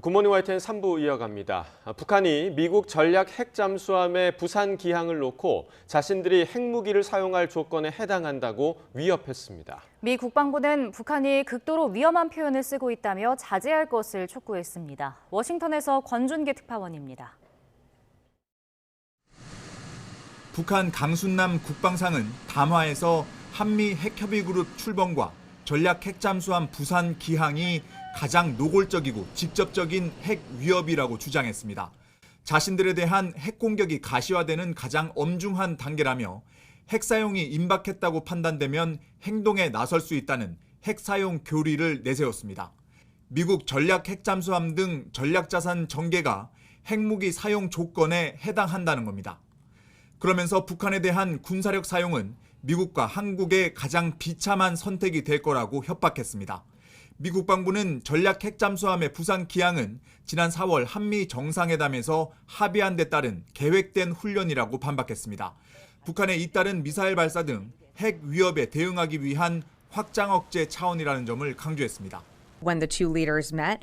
굿모닝 YTN 3부 이어갑니다. 북한이 미국 전략 핵잠수함의 부산 기항을 놓고 자신들이 핵무기를 사용할 조건에 해당한다고 위협했습니다. 미 국방부는 북한이 극도로 위험한 표현을 쓰고 있다며 자제할 것을 촉구했습니다. 워싱턴에서 권준기 특파원입니다. 북한 강순남 국방상은 담화에서 한미 핵협의그룹 출범과 전략 핵잠수함 부산 기항이 가장 노골적이고 직접적인 핵 위협이라고 주장했습니다. 자신들에 대한 핵 공격이 가시화되는 가장 엄중한 단계라며 핵 사용이 임박했다고 판단되면 행동에 나설 수 있다는 핵 사용 교리를 내세웠습니다. 미국 전략 핵잠수함 등 전략자산 전개가 핵무기 사용 조건에 해당한다는 겁니다. 그러면서 북한에 대한 군사력 사용은 미국과 한국의 가장 비참한 선택이 될 거라고 협박했습니다. 미 국방부는 전략 핵잠수함의 부산 기항은 지난 4월 한미 정상회담에서 합의한 데 따른 계획된 훈련이라고 반박했습니다. 북한의 잇따른 미사일 발사 등 핵 위협에 대응하기 위한 확장 억제 차원이라는 점을 강조했습니다. When the two leaders met,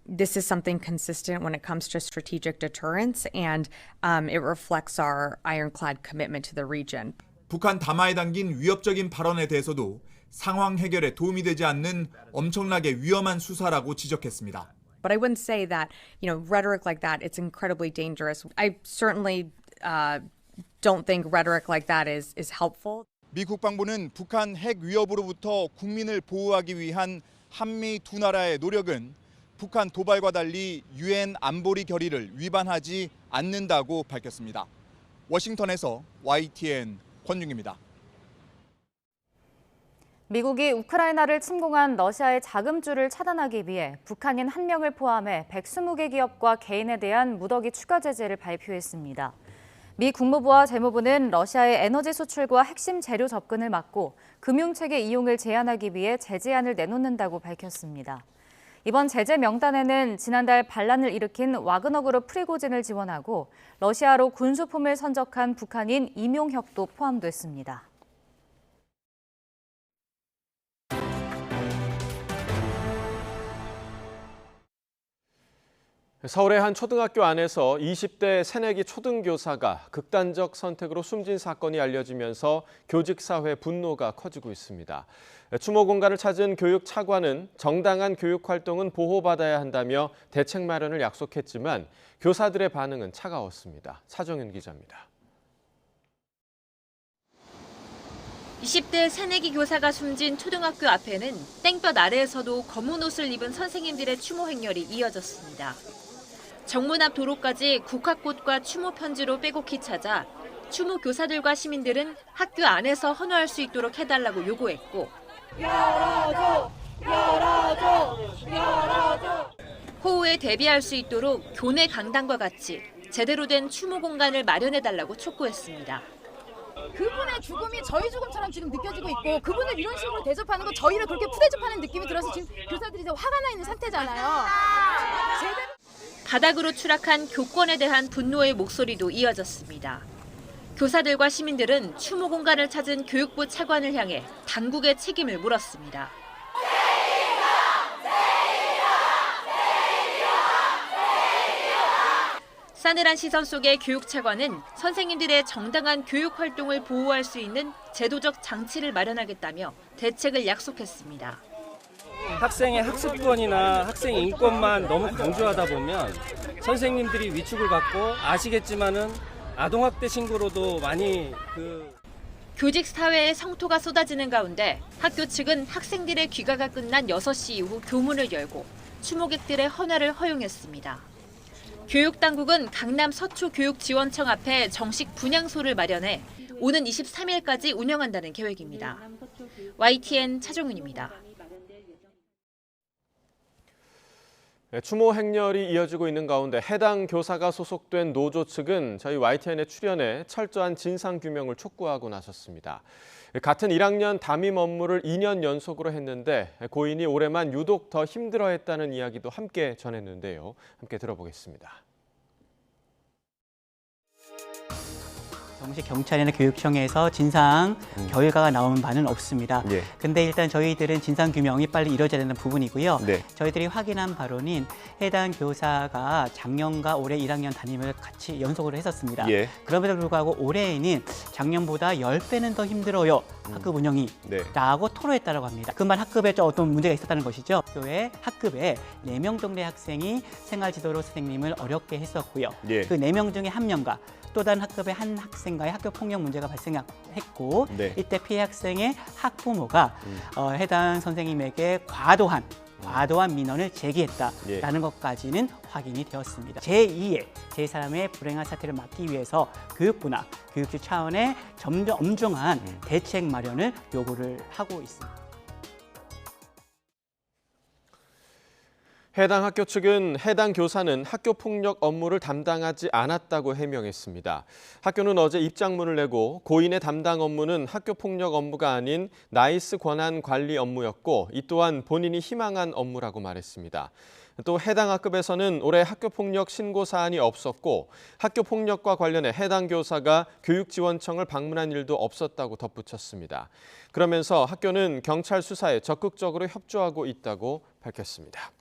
this is something consistent when it comes to strategic deterrence, and it reflects our ironclad commitment to the region. 북한 담화에 담긴 위협적인 발언에 대해서도 상황 해결에 도움이 되지 않는 엄청나게 위험한 수사라고 지적했습니다. But I wouldn't say that, rhetoric like that, it's incredibly dangerous. I certainly don't think rhetoric like that is helpful. 미 국방부는 북한 핵 위협으로부터 국민을 보호하기 위한 한미 두 나라의 노력은 북한 도발과 달리 유엔 안보리 결의를 위반하지 않는다고 밝혔습니다. 워싱턴에서 YTN 권중입니다. 미국이 우크라이나를 침공한 러시아의 자금줄을 차단하기 위해 북한인 1명을 포함해 120개 기업과 개인에 대한 무더기 추가 제재를 발표했습니다. 미 국무부와 재무부는 러시아의 에너지 수출과 핵심 재료 접근을 막고 금융체계 이용을 제한하기 위해 제재안을 내놓는다고 밝혔습니다. 이번 제재 명단에는 지난달 반란을 일으킨 와그너그룹 프리고진을 지원하고 러시아로 군수품을 선적한 북한인 이명혁도 포함됐습니다. 서울의 한 초등학교 안에서 20대 새내기 초등교사가 극단적 선택으로 숨진 사건이 알려지면서 교직사회 분노가 커지고 있습니다. 추모 공간을 찾은 교육 차관은 정당한 교육 활동은 보호받아야 한다며 대책 마련을 약속했지만 교사들의 반응은 차가웠습니다. 차정윤 기자입니다. 20대 새내기 교사가 숨진 초등학교 앞에는 땡볕 아래에서도 검은 옷을 입은 선생님들의 추모 행렬이 이어졌습니다. 정문 앞 도로까지 국화꽃과 추모 편지로 빼곡히 찾아 추모 교사들과 시민들은 학교 안에서 헌화할 수 있도록 해달라고 요구했고 열어줘! 열어줘! 열어줘! 호우에 대비할 수 있도록 교내 강당과 같이 제대로 된 추모 공간을 마련해달라고 촉구했습니다. 그분의 죽음이 저희 죽음처럼 지금 느껴지고 있고 그분을 이런 식으로 대접하는 거 저희를 그렇게 푸대접하는 느낌이 들어서 지금 교사들이 화가 나 있는 상태잖아요. 바닥으로 추락한 교권에 대한 분노의 목소리도 이어졌습니다. 교사들과 시민들은 추모 공간을 찾은 교육부 차관을 향해 당국의 책임을 물었습니다. 싸늘한 시선 속에 교육 차관은 선생님들의 정당한 교육 활동을 보호할 수 있는 제도적 장치를 마련하겠다며 대책을 약속했습니다. 학생의 학습권이나 학생 인권만 너무 강조하다 보면 선생님들이 위축을 받고 아시겠지만은 아동학대 신고로도 많이 교직 사회의 성토가 쏟아지는 가운데 학교 측은 학생들의 귀가가 끝난 6시 이후 교문을 열고 추모객들의 헌화를 허용했습니다. 교육당국은 강남 서초교육지원청 앞에 정식 분향소를 마련해 오는 23일까지 운영한다는 계획입니다. YTN 차정윤입니다. 추모 행렬이 이어지고 있는 가운데 해당 교사가 소속된 노조 측은 저희 YTN에 출연해 철저한 진상규명을 촉구하고 나섰습니다. 같은 1학년 담임 업무를 2년 연속으로 했는데 고인이 올해만 유독 더 힘들어했다는 이야기도 함께 전했는데요. 함께 들어보겠습니다. 정식 경찰이나 교육청에서 진상 결과가 나온 바는 없습니다. 예. 근데 일단 저희들은 진상 규명이 빨리 이루어져야 되는 부분이고요. 네. 저희들이 확인한 바로는 해당 교사가 작년과 올해 1학년 담임을 같이 연속으로 했었습니다. 예. 그럼에도 불구하고 올해에는 작년보다 10배는 더 힘들어요. 학급 운영이. 네. 라고 토로했다고 합니다. 그만 학급에 좀 어떤 문제가 있었다는 것이죠. 학급에 4명 정도의 학생이 생활지도로 선생님을 어렵게 했었고요. 예. 그 4명 중에 1명과 또 다른 학급의 한 학생과의 학교 폭력 문제가 발생했고 네. 이때 피해 학생의 학부모가 해당 선생님에게 과도한 민원을 제기했다라는 예. 것까지는 확인이 되었습니다. 제2의 제3의 불행한 사태를 막기 위해서 교육부나 교육주 차원의 점점 엄중한 대책 마련을 요구를 하고 있습니다. 해당 학교 측은 해당 교사는 학교폭력 업무를 담당하지 않았다고 해명했습니다. 학교는 어제 입장문을 내고 고인의 담당 업무는 학교폭력 업무가 아닌 나이스 권한 관리 업무였고 이 또한 본인이 희망한 업무라고 말했습니다. 또 해당 학급에서는 올해 학교폭력 신고 사안이 없었고 학교폭력과 관련해 해당 교사가 교육지원청을 방문한 일도 없었다고 덧붙였습니다. 그러면서 학교는 경찰 수사에 적극적으로 협조하고 있다고 밝혔습니다.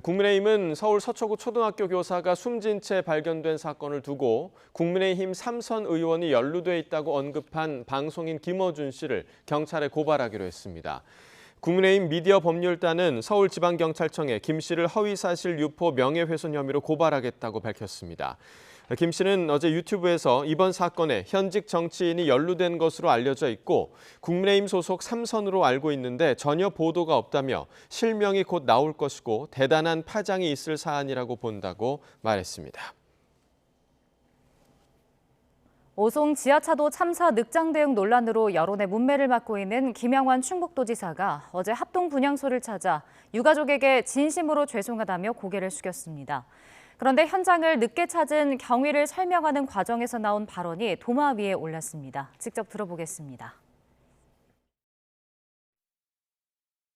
국민의힘은 서울 서초구 초등학교 교사가 숨진 채 발견된 사건을 두고 국민의힘 3선 의원이 연루돼 있다고 언급한 방송인 김어준 씨를 경찰에 고발하기로 했습니다. 국민의힘 미디어법률단은 서울지방경찰청에 김 씨를 허위사실 유포 명예훼손 혐의로 고발하겠다고 밝혔습니다. 김 씨는 어제 유튜브에서 이번 사건에 현직 정치인이 연루된 것으로 알려져 있고 국민의힘 소속 3선으로 알고 있는데 전혀 보도가 없다며 실명이 곧 나올 것이고 대단한 파장이 있을 사안이라고 본다고 말했습니다. 오송 지하차도 참사 늑장 대응 논란으로 여론의 문매를 맡고 있는 김영환 충북도지사가 어제 합동 분향소를 찾아 유가족에게 진심으로 죄송하다며 고개를 숙였습니다. 그런데 현장을 늦게 찾은 경위를 설명하는 과정에서 나온 발언이 도마 위에 올랐습니다. 직접 들어보겠습니다.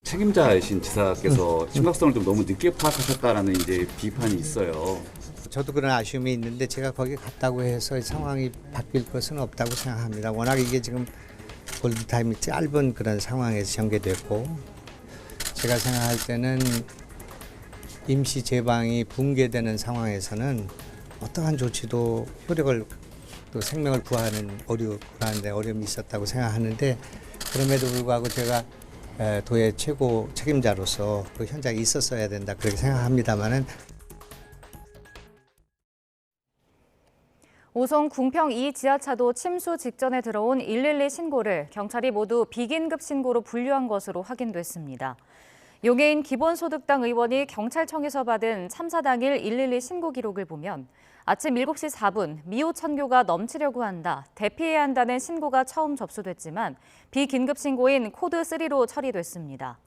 책임자이신 지사께서 심각성을 좀 너무 늦게 파악하셨다라는 이제 비판이 있어요. 저도 그런 아쉬움이 있는데 제가 거기 갔다고 해서 상황이 바뀔 것은 없다고 생각합니다. 워낙 이게 지금 골든타임이 짧은 그런 상황에서 전개됐고 제가 생각할 때는 임시 제방이 붕괴되는 상황에서는 어떠한 조치도 효력을 또 생명을 구하는 어려움이 있었다고 생각하는데 그럼에도 불구하고 제가 도의 최고 책임자로서 그 현장에 있었어야 된다 그렇게 생각합니다만은. 오송 궁평 2 지하차도 침수 직전에 들어온 112 신고를 경찰이 모두 비긴급 신고로 분류한 것으로 확인됐습니다. 용해인 기본소득당 의원이 경찰청에서 받은 참사 당일 112 신고 기록을 보면 아침 7시 4분 미호천교가 넘치려고 한다, 대피해야 한다는 신고가 처음 접수됐지만 비긴급 신고인 코드 3로 처리됐습니다.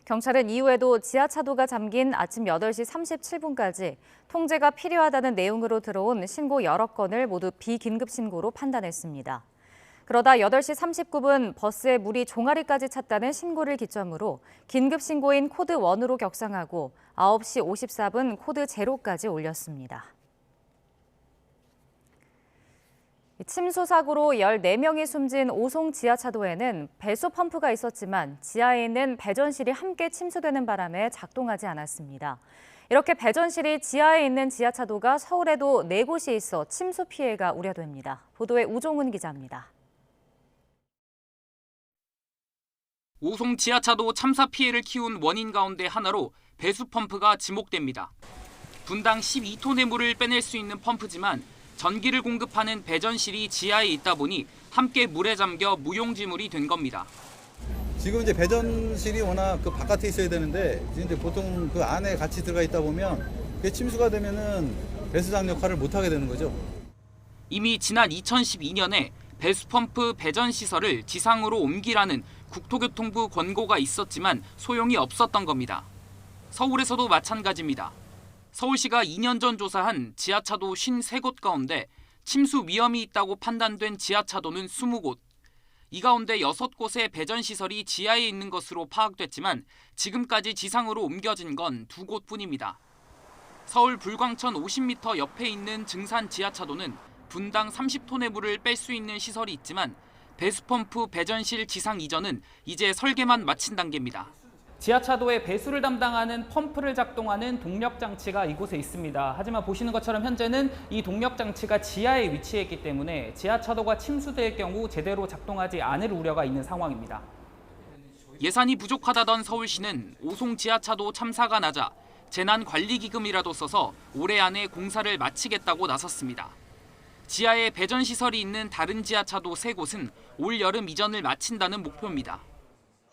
경찰은 이후에도 지하차도가 잠긴 아침 8시 37분까지 통제가 필요하다는 내용으로 들어온 신고 여러 건을 모두 비긴급 신고로 판단했습니다. 그러다 8시 39분 버스에 물이 종아리까지 찼다는 신고를 기점으로 긴급 신고인 코드 1으로 격상하고 9시 54분 코드 0까지 올렸습니다. 침수 사고로 14명이 숨진 오송 지하차도에는 배수 펌프가 있었지만 지하에 있는 배전실이 함께 침수되는 바람에 작동하지 않았습니다. 이렇게 배전실이 지하에 있는 지하차도가 서울에도 4곳이 있어 침수 피해가 우려됩니다. 보도에 우종훈 기자입니다. 오송 지하차도 참사 피해를 키운 원인 가운데 하나로 배수 펌프가 지목됩니다. 분당 12톤의 물을 빼낼 수 있는 펌프지만 전기를 공급하는 배전실이 지하에 있다 보니 함께 물에 잠겨 무용지물이 된 겁니다. 지금 이제 배전실이 워낙 그 바깥에 있어야 되는데 이제 보통 그 안에 같이 들어가 있다 보면 그게 침수가 되면은 배수장 역할을 못 하게 되는 거죠. 이미 지난 2012년에 배수펌프 배전 시설을 지상으로 옮기라는 국토교통부 권고가 있었지만 소용이 없었던 겁니다. 서울에서도 마찬가지입니다. 서울시가 2년 전 조사한 지하차도 53곳 가운데 침수 위험이 있다고 판단된 지하차도는 20곳. 이 가운데 6곳의 배전시설이 지하에 있는 것으로 파악됐지만 지금까지 지상으로 옮겨진 건 2곳뿐입니다. 서울 불광천 50m 옆에 있는 증산 지하차도는 분당 30톤의 물을 뺄 수 있는 시설이 있지만 배수펌프 배전실 지상 이전은 이제 설계만 마친 단계입니다. 지하차도의 배수를 담당하는 펌프를 작동하는 동력장치가 이곳에 있습니다. 하지만 보시는 것처럼 현재는 이 동력장치가 지하에 위치해 있기 때문에 지하차도가 침수될 경우 제대로 작동하지 않을 우려가 있는 상황입니다. 예산이 부족하다던 서울시는 오송 지하차도 참사가 나자 재난관리기금이라도 써서 올해 안에 공사를 마치겠다고 나섰습니다. 지하에 배전시설이 있는 다른 지하차도 3곳은 올 여름 이전을 마친다는 목표입니다.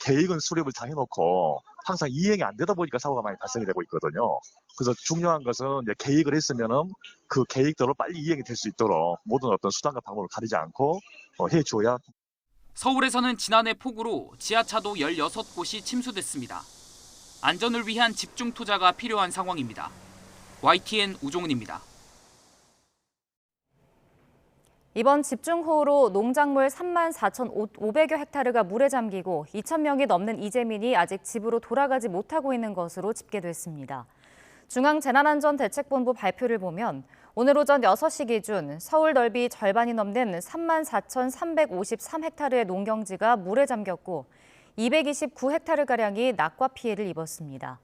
계획은 수립을 다 해놓고 항상 이행이 안 되다 보니까 사고가 많이 발생이 되고 있거든요. 그래서 중요한 것은 이제 계획을 했으면은 그 계획대로 빨리 이행이 될 수 있도록 모든 어떤 수단과 방법을 가리지 않고 해줘야. 서울에서는 지난해 폭우로 지하차도 16곳이 침수됐습니다. 안전을 위한 집중 투자가 필요한 상황입니다. YTN 우종은입니다. 이번 집중호우로 농작물 34,500여 헥타르가 물에 잠기고 2,000명이 넘는 이재민이 아직 집으로 돌아가지 못하고 있는 것으로 집계됐습니다. 중앙재난안전대책본부 발표를 보면 오늘 오전 6시 기준 서울 넓이 절반이 넘는 34,353헥타르의 농경지가 물에 잠겼고 229헥타르가량이 낙과 피해를 입었습니다.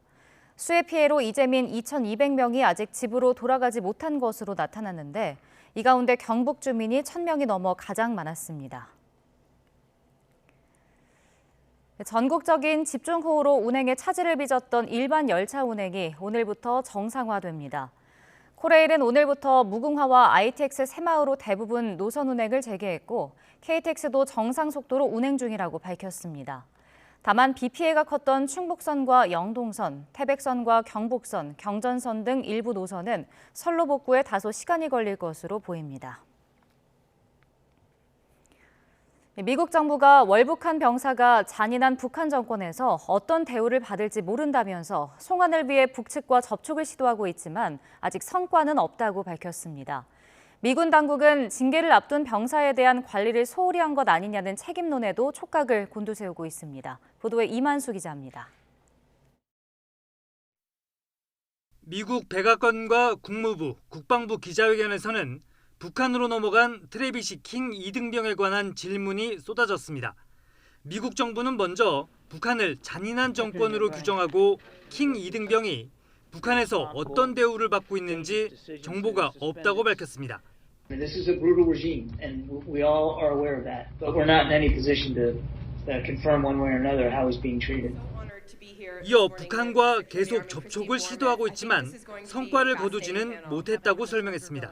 수해 피해로 이재민 2,200명이 아직 집으로 돌아가지 못한 것으로 나타났는데 이 가운데 경북 주민이 1,000명이 넘어 가장 많았습니다. 전국적인 집중호우로 운행에 차질을 빚었던 일반 열차 운행이 오늘부터 정상화됩니다. 코레일은 오늘부터 무궁화와 ITX 새마을호 대부분 노선 운행을 재개했고 KTX도 정상 속도로 운행 중이라고 밝혔습니다. 다만 비 피해가 컸던 충북선과 영동선, 태백선과 경북선, 경전선 등 일부 노선은 선로 복구에 다소 시간이 걸릴 것으로 보입니다. 미국 정부가 월북한 병사가 잔인한 북한 정권에서 어떤 대우를 받을지 모른다면서 송환을 위해 북측과 접촉을 시도하고 있지만 아직 성과는 없다고 밝혔습니다. 미군 당국은 징계를 앞둔 병사에 대한 관리를 소홀히 한 것 아니냐는 책임론에도 촉각을 곤두세우고 있습니다. 보도에 이만수 기자입니다. 미국 백악관과 국무부, 국방부 기자회견에서는 북한으로 넘어간 트래비시 킹 2등병에 관한 질문이 쏟아졌습니다. 미국 정부는 먼저 북한을 잔인한 정권으로 규정하고 킹 2등병이 북한에서 어떤 대우를 받고 있는지 정보가 없다고 밝혔습니다. This is a brutal regime, and we all are aware of that. But we're not in any position to confirm one way or another how he's being treated. 이어 북한과 계속 접촉을 시도하고 있지만 성과를 거두지는 못했다고 설명했습니다.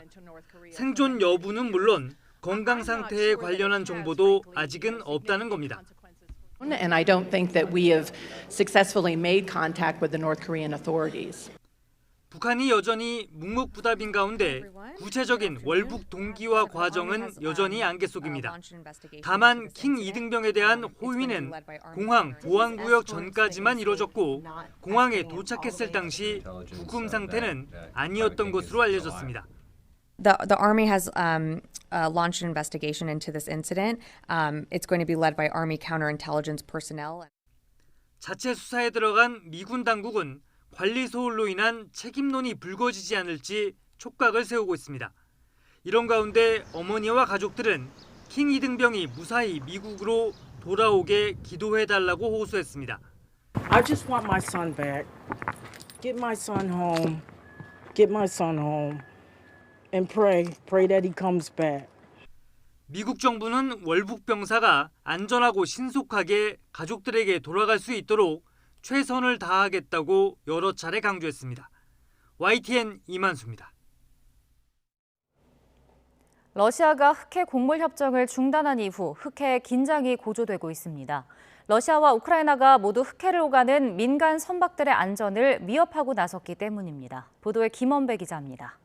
생존 여부는 물론 건강 상태에 관련한 정보도 아직은 없다는 겁니다. And I don't think that we have successfully made contact with the North Korean authorities. 북한이 여전히 묵묵부답인 가운데 구체적인 월북 동기와 과정은 여전히 안개 속입니다. 다만 킹 2등병에 대한 호위는 공항 보안구역 전까지만 이뤄졌고 공항에 도착했을 당시 구금 상태는 아니었던 것으로 알려졌습니다. The Army has launched an investigation into this incident. It's going to be led by Army counterintelligence personnel. 자체 수사에 들어간 미군 당국은 관리 소홀로 인한 책임론이 불거지지 않을지 촉각을 세우고 있습니다. 이런 가운데 어머니와 가족들은 킹 2등병이 무사히 미국으로 돌아오게 기도해달라고 호소했습니다. I just want my son back. Get my son home. Get my son home. And pray that he comes back. 미국 정부는 월북 병사가 안전하고 신속하게 가족들에게 돌아갈 수 있도록 최선을 다하겠다고 여러 차례 강조했습니다. YTN 이만수입니다. 러시아가 흑해 곡물 협정을 중단한 이후 흑해 긴장이 고조되고 있습니다. 러시아와 우크라이나가 모두 흑해를 오가는 민간 선박들의 안전을 위협하고 나섰기 때문입니다. 보도에 김원배 기자입니다.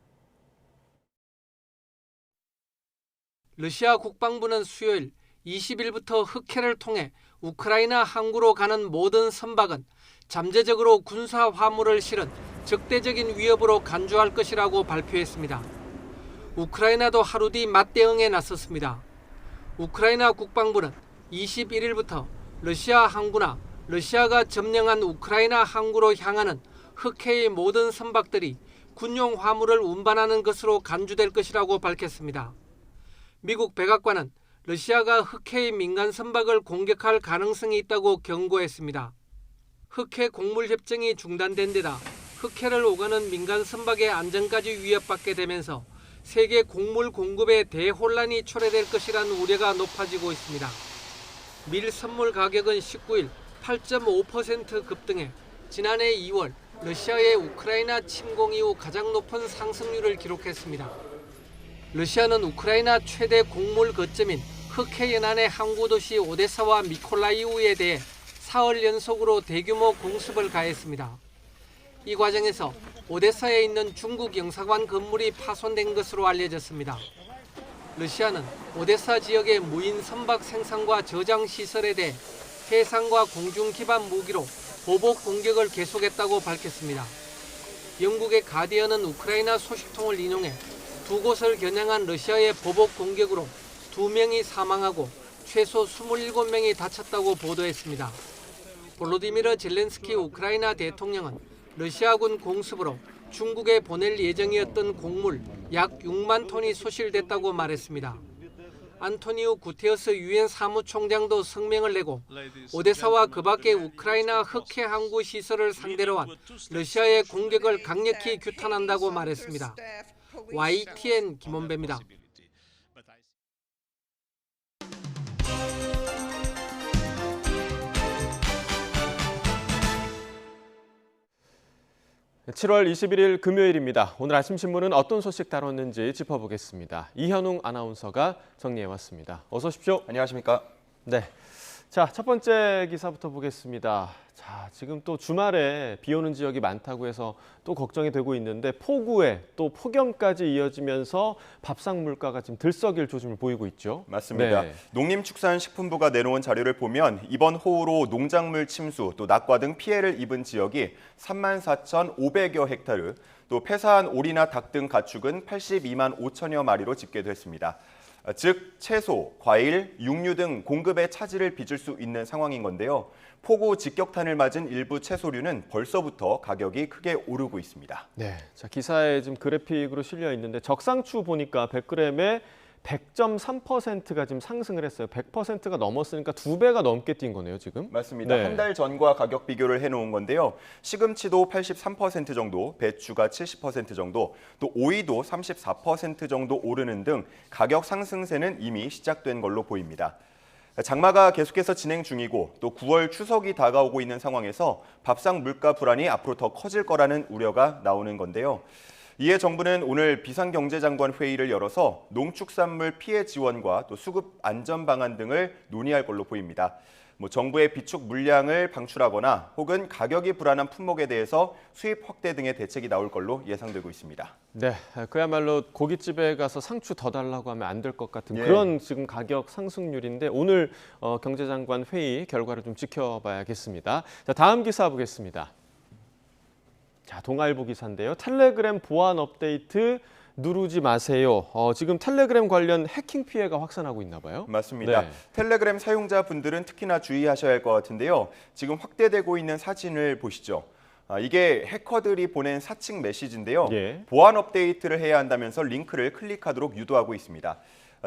러시아 국방부는 수요일 20일부터 흑해를 통해 우크라이나 항구로 가는 모든 선박은 잠재적으로 군사 화물을 실은 적대적인 위협으로 간주할 것이라고 발표했습니다. 우크라이나도 하루 뒤 맞대응에 나섰습니다. 우크라이나 국방부는 21일부터 러시아 항구나 러시아가 점령한 우크라이나 항구로 향하는 흑해의 모든 선박들이 군용 화물을 운반하는 것으로 간주될 것이라고 밝혔습니다. 미국 백악관은 러시아가 흑해의 민간 선박을 공격할 가능성이 있다고 경고했습니다. 흑해 곡물 협정이 중단된 데다 흑해를 오가는 민간 선박의 안전까지 위협받게 되면서 세계 곡물 공급에 대혼란이 초래될 것이라는 우려가 높아지고 있습니다. 밀 선물 가격은 19일 8.5% 급등해 지난해 2월 러시아의 우크라이나 침공 이후 가장 높은 상승률을 기록했습니다. 러시아는 우크라이나 최대 곡물 거점인 흑해 연안의 항구 도시 오데사와 미콜라이우에 대해 사흘 연속으로 대규모 공습을 가했습니다. 이 과정에서 오데사에 있는 중국 영사관 건물이 파손된 것으로 알려졌습니다. 러시아는 오데사 지역의 무인 선박 생산과 저장 시설에 대해 해상과 공중 기반 무기로 보복 공격을 계속했다고 밝혔습니다. 영국의 가디언은 우크라이나 소식통을 인용해 두 곳을 겨냥한 러시아의 보복 공격으로 2명이 사망하고 최소 27명이 다쳤다고 보도했습니다. 볼로디미르 젤렌스키 우크라이나 대통령은 러시아군 공습으로 중국에 보낼 예정이었던 곡물 약 6만 톤이 소실됐다고 말했습니다. 안토니우 구테어스 유엔 사무총장도 성명을 내고 오데사와 그 밖의 우크라이나 흑해 항구 시설을 상대로 한 러시아의 공격을 강력히 규탄한다고 말했습니다. YTN 김원배입니다. (7월 21일) 금요일입니다. 오늘 아침 신문은 어떤 소식 다뤘는지 짚어보겠습니다. 이현웅 아나운서가 정리해왔습니다. 어서 오십시오. 안녕하십니까? 네. 자, 첫 번째 기사부터 보겠습니다. 자, 지금 또 주말에 비 오는 지역이 많다고 해서 또 걱정이 되고 있는데 폭우에 또 폭염까지 이어지면서 밥상 물가가 지금 들썩일 조짐을 보이고 있죠. 맞습니다. 네. 농림축산식품부가 내놓은 자료를 보면 이번 호우로 농작물 침수, 또 낙과 등 피해를 입은 지역이 34,500여 헥타르, 또 폐사한 오리나 닭 등 가축은 82만 5천여 마리로 집계됐습니다. 즉 채소, 과일, 육류 등 공급에 차질을 빚을 수 있는 상황인 건데요. 폭우 직격탄을 맞은 일부 채소류는 벌써부터 가격이 크게 오르고 있습니다. 네, 자 기사에 지금 그래픽으로 실려 있는데 적상추 보니까 100g에 100.3%가 지금 상승을 했어요. 100%가 넘었으니까 2배가 넘게 뛴 거네요, 지금. 맞습니다. 네. 한 달 전과 가격 비교를 해놓은 건데요. 시금치도 83% 정도, 배추가 70% 정도, 또 오이도 34% 정도 오르는 등 가격 상승세는 이미 시작된 걸로 보입니다. 장마가 계속해서 진행 중이고 또 9월 추석이 다가오고 있는 상황에서 밥상 물가 불안이 앞으로 더 커질 거라는 우려가 나오는 건데요. 이에 정부는 오늘 비상경제장관 회의를 열어서 농축산물 피해 지원과 또 수급 안전 방안 등을 논의할 걸로 보입니다. 정부의 비축 물량을 방출하거나 혹은 가격이 불안한 품목에 대해서 수입 확대 등의 대책이 나올 걸로 예상되고 있습니다. 네, 그야말로 고깃집에 가서 상추 더 달라고 하면 안 될 것 같은 예. 그런 지금 가격 상승률인데 오늘 경제장관 회의 결과를 좀 지켜봐야겠습니다. 자, 다음 기사 보겠습니다. 자, 동아일보 기사인데요. 텔레그램 보안 업데이트 누르지 마세요. 지금 텔레그램 관련 해킹 피해가 확산하고 있나 봐요. 맞습니다. 네. 텔레그램 사용자분들은 특히나 주의하셔야 할 것 같은데요. 지금 확대되고 있는 사진을 보시죠. 이게 해커들이 보낸 사칭 메시지인데요. 예. 보안 업데이트를 해야 한다면서 링크를 클릭하도록 유도하고 있습니다.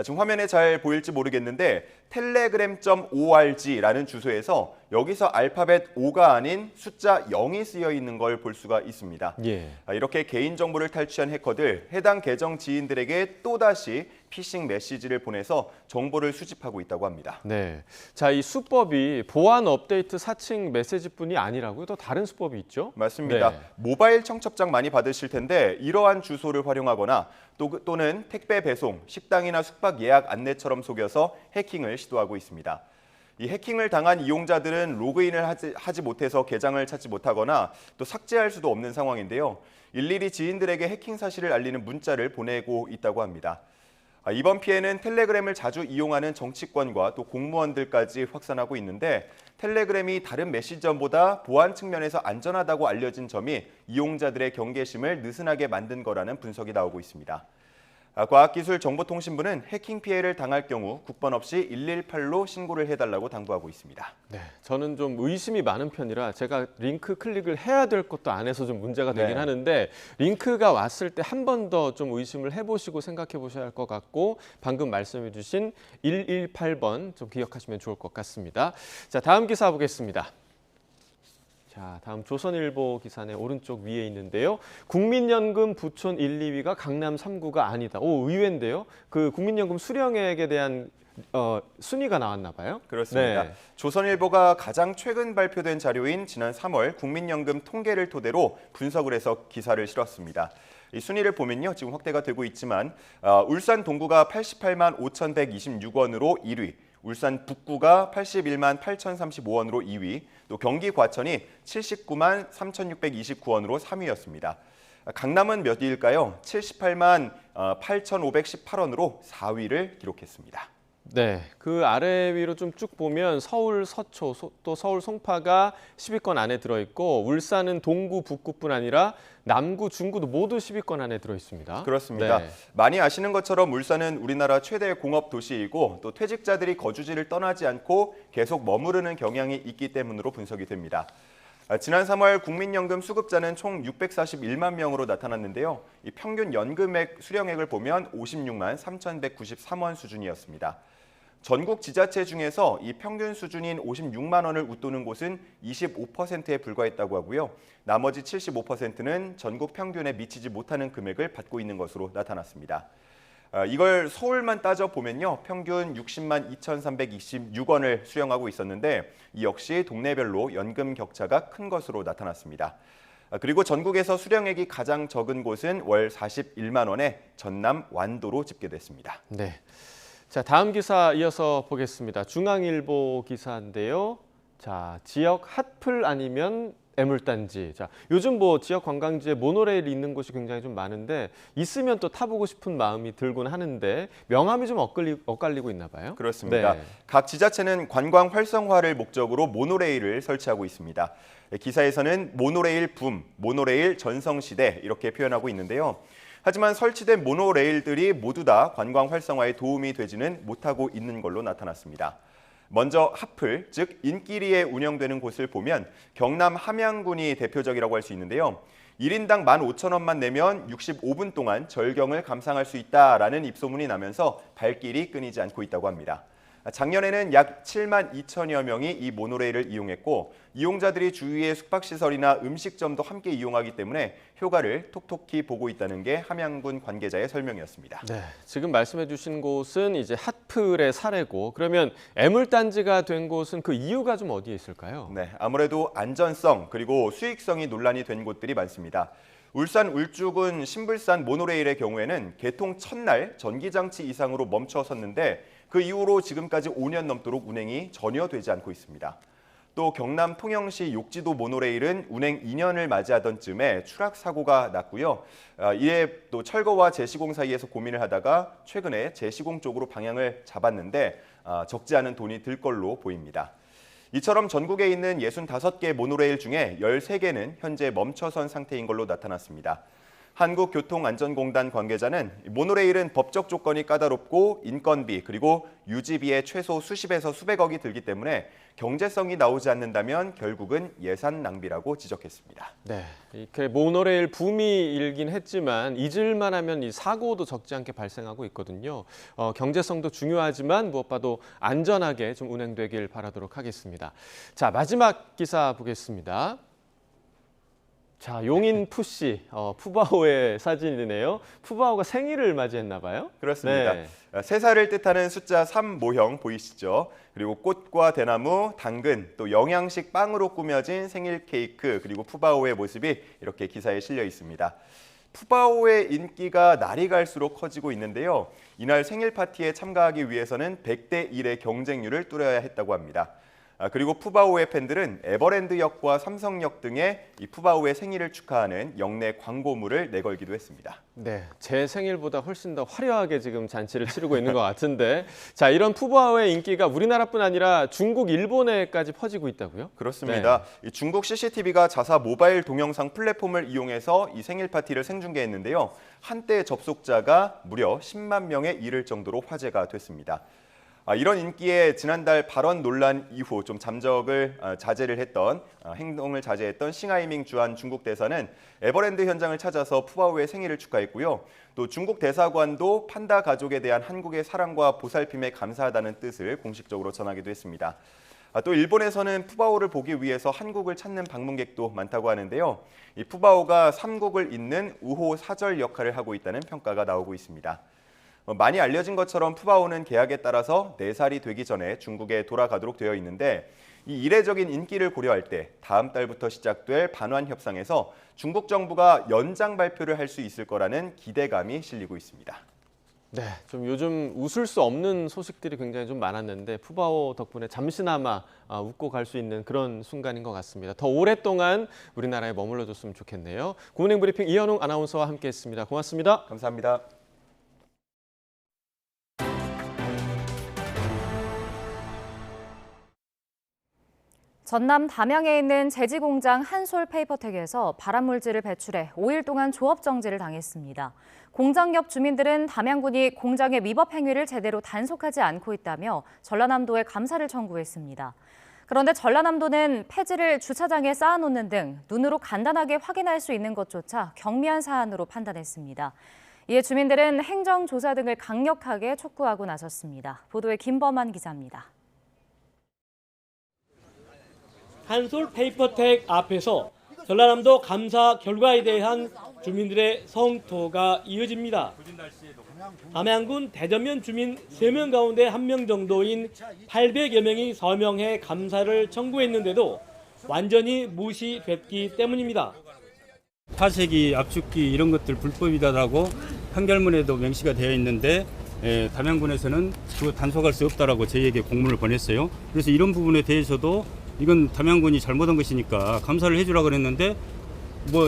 지금 화면에 잘 보일지 모르겠는데 telegram.org라는 주소에서 여기서 알파벳 O가 아닌 숫자 0이 쓰여 있는 걸 볼 수가 있습니다. 예. 이렇게 개인정보를 탈취한 해커들, 해당 계정 지인들에게 또다시 피싱 메시지를 보내서 정보를 수집하고 있다고 합니다. 네, 자, 이 수법이 보안 업데이트 사칭 메시지뿐이 아니라고요? 또 다른 수법이 있죠? 맞습니다. 네. 모바일 청첩장 많이 받으실 텐데 이러한 주소를 활용하거나 또는 택배 배송, 식당이나 숙박 예약 안내처럼 속여서 해킹을 시도하고 있습니다. 이 해킹을 당한 이용자들은 로그인을 하지 못해서 계정을 찾지 못하거나 또 삭제할 수도 없는 상황인데요. 일일이 지인들에게 해킹 사실을 알리는 문자를 보내고 있다고 합니다. 이번 피해는 텔레그램을 자주 이용하는 정치권과 또 공무원들까지 확산하고 있는데 텔레그램이 다른 메시지보다 보안 측면에서 안전하다고 알려진 점이 이용자들의 경계심을 느슨하게 만든 거라는 분석이 나오고 있습니다. 과학기술정보통신부는 해킹 피해를 당할 경우 국번 없이 118로 신고를 해달라고 당부하고 있습니다. 네, 저는 좀 의심이 많은 편이라 제가 링크 클릭을 해야 될 것도 안 해서 좀 문제가 되긴 하는데 링크가 왔을 때 한 번 더 좀 의심을 해보시고 생각해 보셔야 할 것 같고 방금 말씀해 주신 118번 좀 기억하시면 좋을 것 같습니다. 자, 다음 기사 보겠습니다. 자, 다음 조선일보 기사의 오른쪽 위에 있는데요. 국민연금 부촌 1, 2위가 강남 3구가 아니다. 오, 의외인데요. 그 국민연금 수령액에 대한 순위가 나왔나 봐요. 그렇습니다. 네. 조선일보가 가장 최근 발표된 자료인 지난 3월 국민연금 통계를 토대로 분석을 해서 기사를 실었습니다. 이 순위를 보면요. 지금 확대가 되고 있지만 울산 동구가 88만 5,126원으로 1위, 울산 북구가 81만 8,035원으로 2위, 또 경기 과천이 79만 3,629원으로 3위였습니다. 강남은 몇 위일까요? 78만 8,518원으로 4위를 기록했습니다. 네, 그 아래 위로 좀 쭉 보면 서울 서초, 또 서울 송파가 10위권 안에 들어있고 울산은 동구, 북구뿐 아니라 남구, 중구도 모두 10위권 안에 들어있습니다. 그렇습니다. 네. 많이 아시는 것처럼 울산은 우리나라 최대 공업 도시이고 또 퇴직자들이 거주지를 떠나지 않고 계속 머무르는 경향이 있기 때문으로 분석이 됩니다. 지난 3월 국민연금 수급자는 총 641만 명으로 나타났는데요. 이 평균 연금액 수령액을 보면 56만 3,193원 수준이었습니다. 전국 지자체 중에서 이 평균 수준인 56만 원을 웃도는 곳은 25%에 불과했다고 하고요. 나머지 75%는 전국 평균에 미치지 못하는 금액을 받고 있는 것으로 나타났습니다. 이걸 서울만 따져보면요. 평균 60만 2,326원을 수령하고 있었는데 이 역시 동네별로 연금 격차가 큰 것으로 나타났습니다. 그리고 전국에서 수령액이 가장 적은 곳은 월 41만 원의 전남 완도로 집계됐습니다. 네. 자, 다음 기사 이어서 보겠습니다. 중앙일보 기사인데요. 자, 지역 핫플 아니면 애물단지. 자, 요즘 뭐 지역 관광지에 모노레일 있는 곳이 굉장히 좀 많은데 있으면 또 타보고 싶은 마음이 들곤 하는데 명함이 좀 엇갈리고 있나 봐요. 그렇습니다. 네. 각 지자체는 관광 활성화를 목적으로 모노레일을 설치하고 있습니다. 기사에서는 모노레일 붐, 모노레일 전성시대 이렇게 표현하고 있는데요. 하지만 설치된 모노레일들이 모두 다 관광 활성화에 도움이 되지는 못하고 있는 걸로 나타났습니다. 먼저 핫플, 즉 인기리에 운영되는 곳을 보면 경남 함양군이 대표적이라고 할 수 있는데요. 1인당 15,000원만 내면 65분 동안 절경을 감상할 수 있다라는 입소문이 나면서 발길이 끊이지 않고 있다고 합니다. 작년에는 약 7만 2천여 명이 이 모노레일을 이용했고 이용자들이 주위의 숙박시설이나 음식점도 함께 이용하기 때문에 효과를 톡톡히 보고 있다는 게 함양군 관계자의 설명이었습니다. 네, 지금 말씀해 주신 곳은 이제 핫플의 사례고 그러면 애물단지가 된 곳은 그 이유가 좀 어디에 있을까요? 네, 아무래도 안전성 그리고 수익성이 논란이 된 곳들이 많습니다. 울산 울주군 신불산 모노레일의 경우에는 개통 첫날 전기장치 이상으로 멈춰섰는데 그 이후로 지금까지 5년 넘도록 운행이 전혀 되지 않고 있습니다. 또 경남 통영시 욕지도 모노레일은 운행 2년을 맞이하던 쯤에 추락 사고가 났고요. 이에 또 철거와 재시공 사이에서 고민을 하다가 최근에 재시공 쪽으로 방향을 잡았는데 적지 않은 돈이 들 걸로 보입니다. 이처럼 전국에 있는 65개 모노레일 중에 13개는 현재 멈춰선 상태인 걸로 나타났습니다. 한국교통안전공단 관계자는 모노레일은 법적 조건이 까다롭고 인건비 그리고 유지비에 최소 수십에서 수백억이 들기 때문에 경제성이 나오지 않는다면 결국은 예산 낭비라고 지적했습니다. 네, 이렇게 모노레일 붐이 일긴 했지만 잊을만 하면 이 사고도 적지 않게 발생하고 있거든요. 경제성도 중요하지만 무엇봐도 안전하게 좀 운행되길 바라도록 하겠습니다. 자, 마지막 기사 보겠습니다. 자, 용인 푸씨, 푸바오의 사진이네요. 푸바오가 생일을 맞이했나 봐요. 그렇습니다. 네. 3살을 뜻하는 숫자 3 모형 보이시죠? 그리고 꽃과 대나무, 당근, 또 영양식 빵으로 꾸며진 생일 케이크, 그리고 푸바오의 모습이 이렇게 기사에 실려 있습니다. 푸바오의 인기가 날이 갈수록 커지고 있는데요. 이날 생일 파티에 참가하기 위해서는 100대 1의 경쟁률을 뚫어야 했다고 합니다. 그리고 푸바오의 팬들은 에버랜드역과 삼성역 등의 이 푸바오의 생일을 축하하는 영내 광고물을 내걸기도 했습니다. 네, 제 생일보다 훨씬 더 화려하게 지금 잔치를 치르고 있는 것 같은데, 자, 이런 푸바오의 인기가 우리나라뿐 아니라 중국, 일본에까지 퍼지고 있다고요? 그렇습니다. 네. 이 중국 CCTV가 자사 모바일 동영상 플랫폼을 이용해서 이 생일 파티를 생중계했는데요. 한때 접속자가 무려 10만 명에 이를 정도로 화제가 됐습니다. 이런 인기에 지난달 발언 논란 이후 좀 자제를 했던 행동을 자제했던 싱하이밍 주한 중국 대사는 에버랜드 현장을 찾아서 푸바오의 생일을 축하했고요. 또 중국 대사관도 판다 가족에 대한 한국의 사랑과 보살핌에 감사하다는 뜻을 공식적으로 전하기도 했습니다. 또 일본에서는 푸바오를 보기 위해서 한국을 찾는 방문객도 많다고 하는데요. 이 푸바오가 삼국을 잇는 우호 사절 역할을 하고 있다는 평가가 나오고 있습니다. 많이 알려진 것처럼 푸바오는 계약에 따라서 4살이 되기 전에 중국에 돌아가도록 되어 있는데, 이 이례적인 인기를 고려할 때 다음 달부터 시작될 반환 협상에서 중국 정부가 연장 발표를 할 수 있을 거라는 기대감이 실리고 있습니다. 네, 좀 요즘 웃을 수 없는 소식들이 굉장히 좀 많았는데 푸바오 덕분에 잠시나마 웃고 갈 수 있는 그런 순간인 것 같습니다. 더 오랫동안 우리나라에 머물러줬으면 좋겠네요. 굿모닝 브리핑 이현웅 아나운서와 함께했습니다. 고맙습니다. 감사합니다. 전남 담양에 있는 제지공장 한솔페이퍼텍에서 발암물질을 배출해 5일 동안 조업정지를 당했습니다. 공장 옆 주민들은 담양군이 공장의 위법 행위를 제대로 단속하지 않고 있다며 전라남도에 감사를 청구했습니다. 그런데 전라남도는 폐지를 주차장에 쌓아놓는 등 눈으로 간단하게 확인할 수 있는 것조차 경미한 사안으로 판단했습니다. 이에 주민들은 행정조사 등을 강력하게 촉구하고 나섰습니다. 보도에 김범한 기자입니다. 한솔페이퍼텍 앞에서 전라남도 감사 결과에 대한 주민들의 성토가 이어집니다. 담양군 대전면 주민 3명 가운데 1명 정도인 800여 명이 서명해 감사를 청구했는데도 완전히 무시됐기 때문입니다. 파쇄기, 압축기 이런 것들 불법이다라고 판결문에도 명시가 되어 있는데 담양군에서는 그거 단속할 수 없다라고 저희에게 공문을 보냈어요. 그래서 이런 부분에 대해서도 이건 담양군이 잘못한 것이니까 감사를 해주라고 그랬는데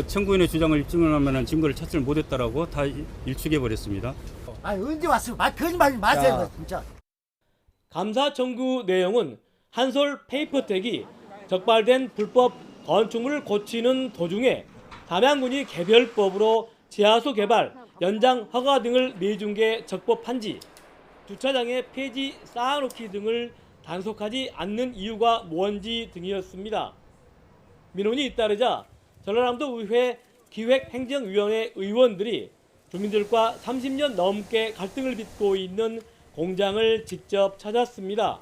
청구인의 주장을 입증을 하면 증거를 찾지를 못했다라고 다 일축해 버렸습니다. 언제 왔어? 거짓말 마세요, 진짜. 감사 청구 내용은 한솔페이퍼텍이 적발된 불법 건축물을 고치는 도중에 담양군이 개별법으로 지하수 개발, 연장 허가 등을 내준 게 적법한지, 주차장에 폐지 쌓아놓기 등을 단속하지 않는 이유가 뭔지 등이었습니다. 민원이 잇따르자 전라남도 의회 기획행정위원회 의원들이 주민들과 30년 넘게 갈등을 빚고 있는 공장을 직접 찾았습니다.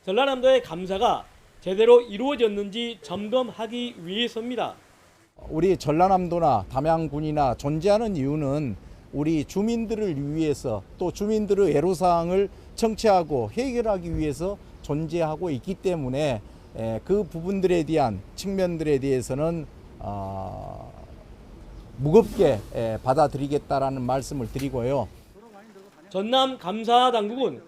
전라남도의 감사가 제대로 이루어졌는지 점검하기 위해서입니다. 우리 전라남도나 담양군이나 존재하는 이유는 우리 주민들을 위해서 또 주민들의 애로사항을 청취하고 해결하기 위해서 존재하고 있기 때문에 그 부분들에 대한 측면들에 대해서는 무겁게 받아들이겠다라는 말씀을 드리고요. 전남 감사당국은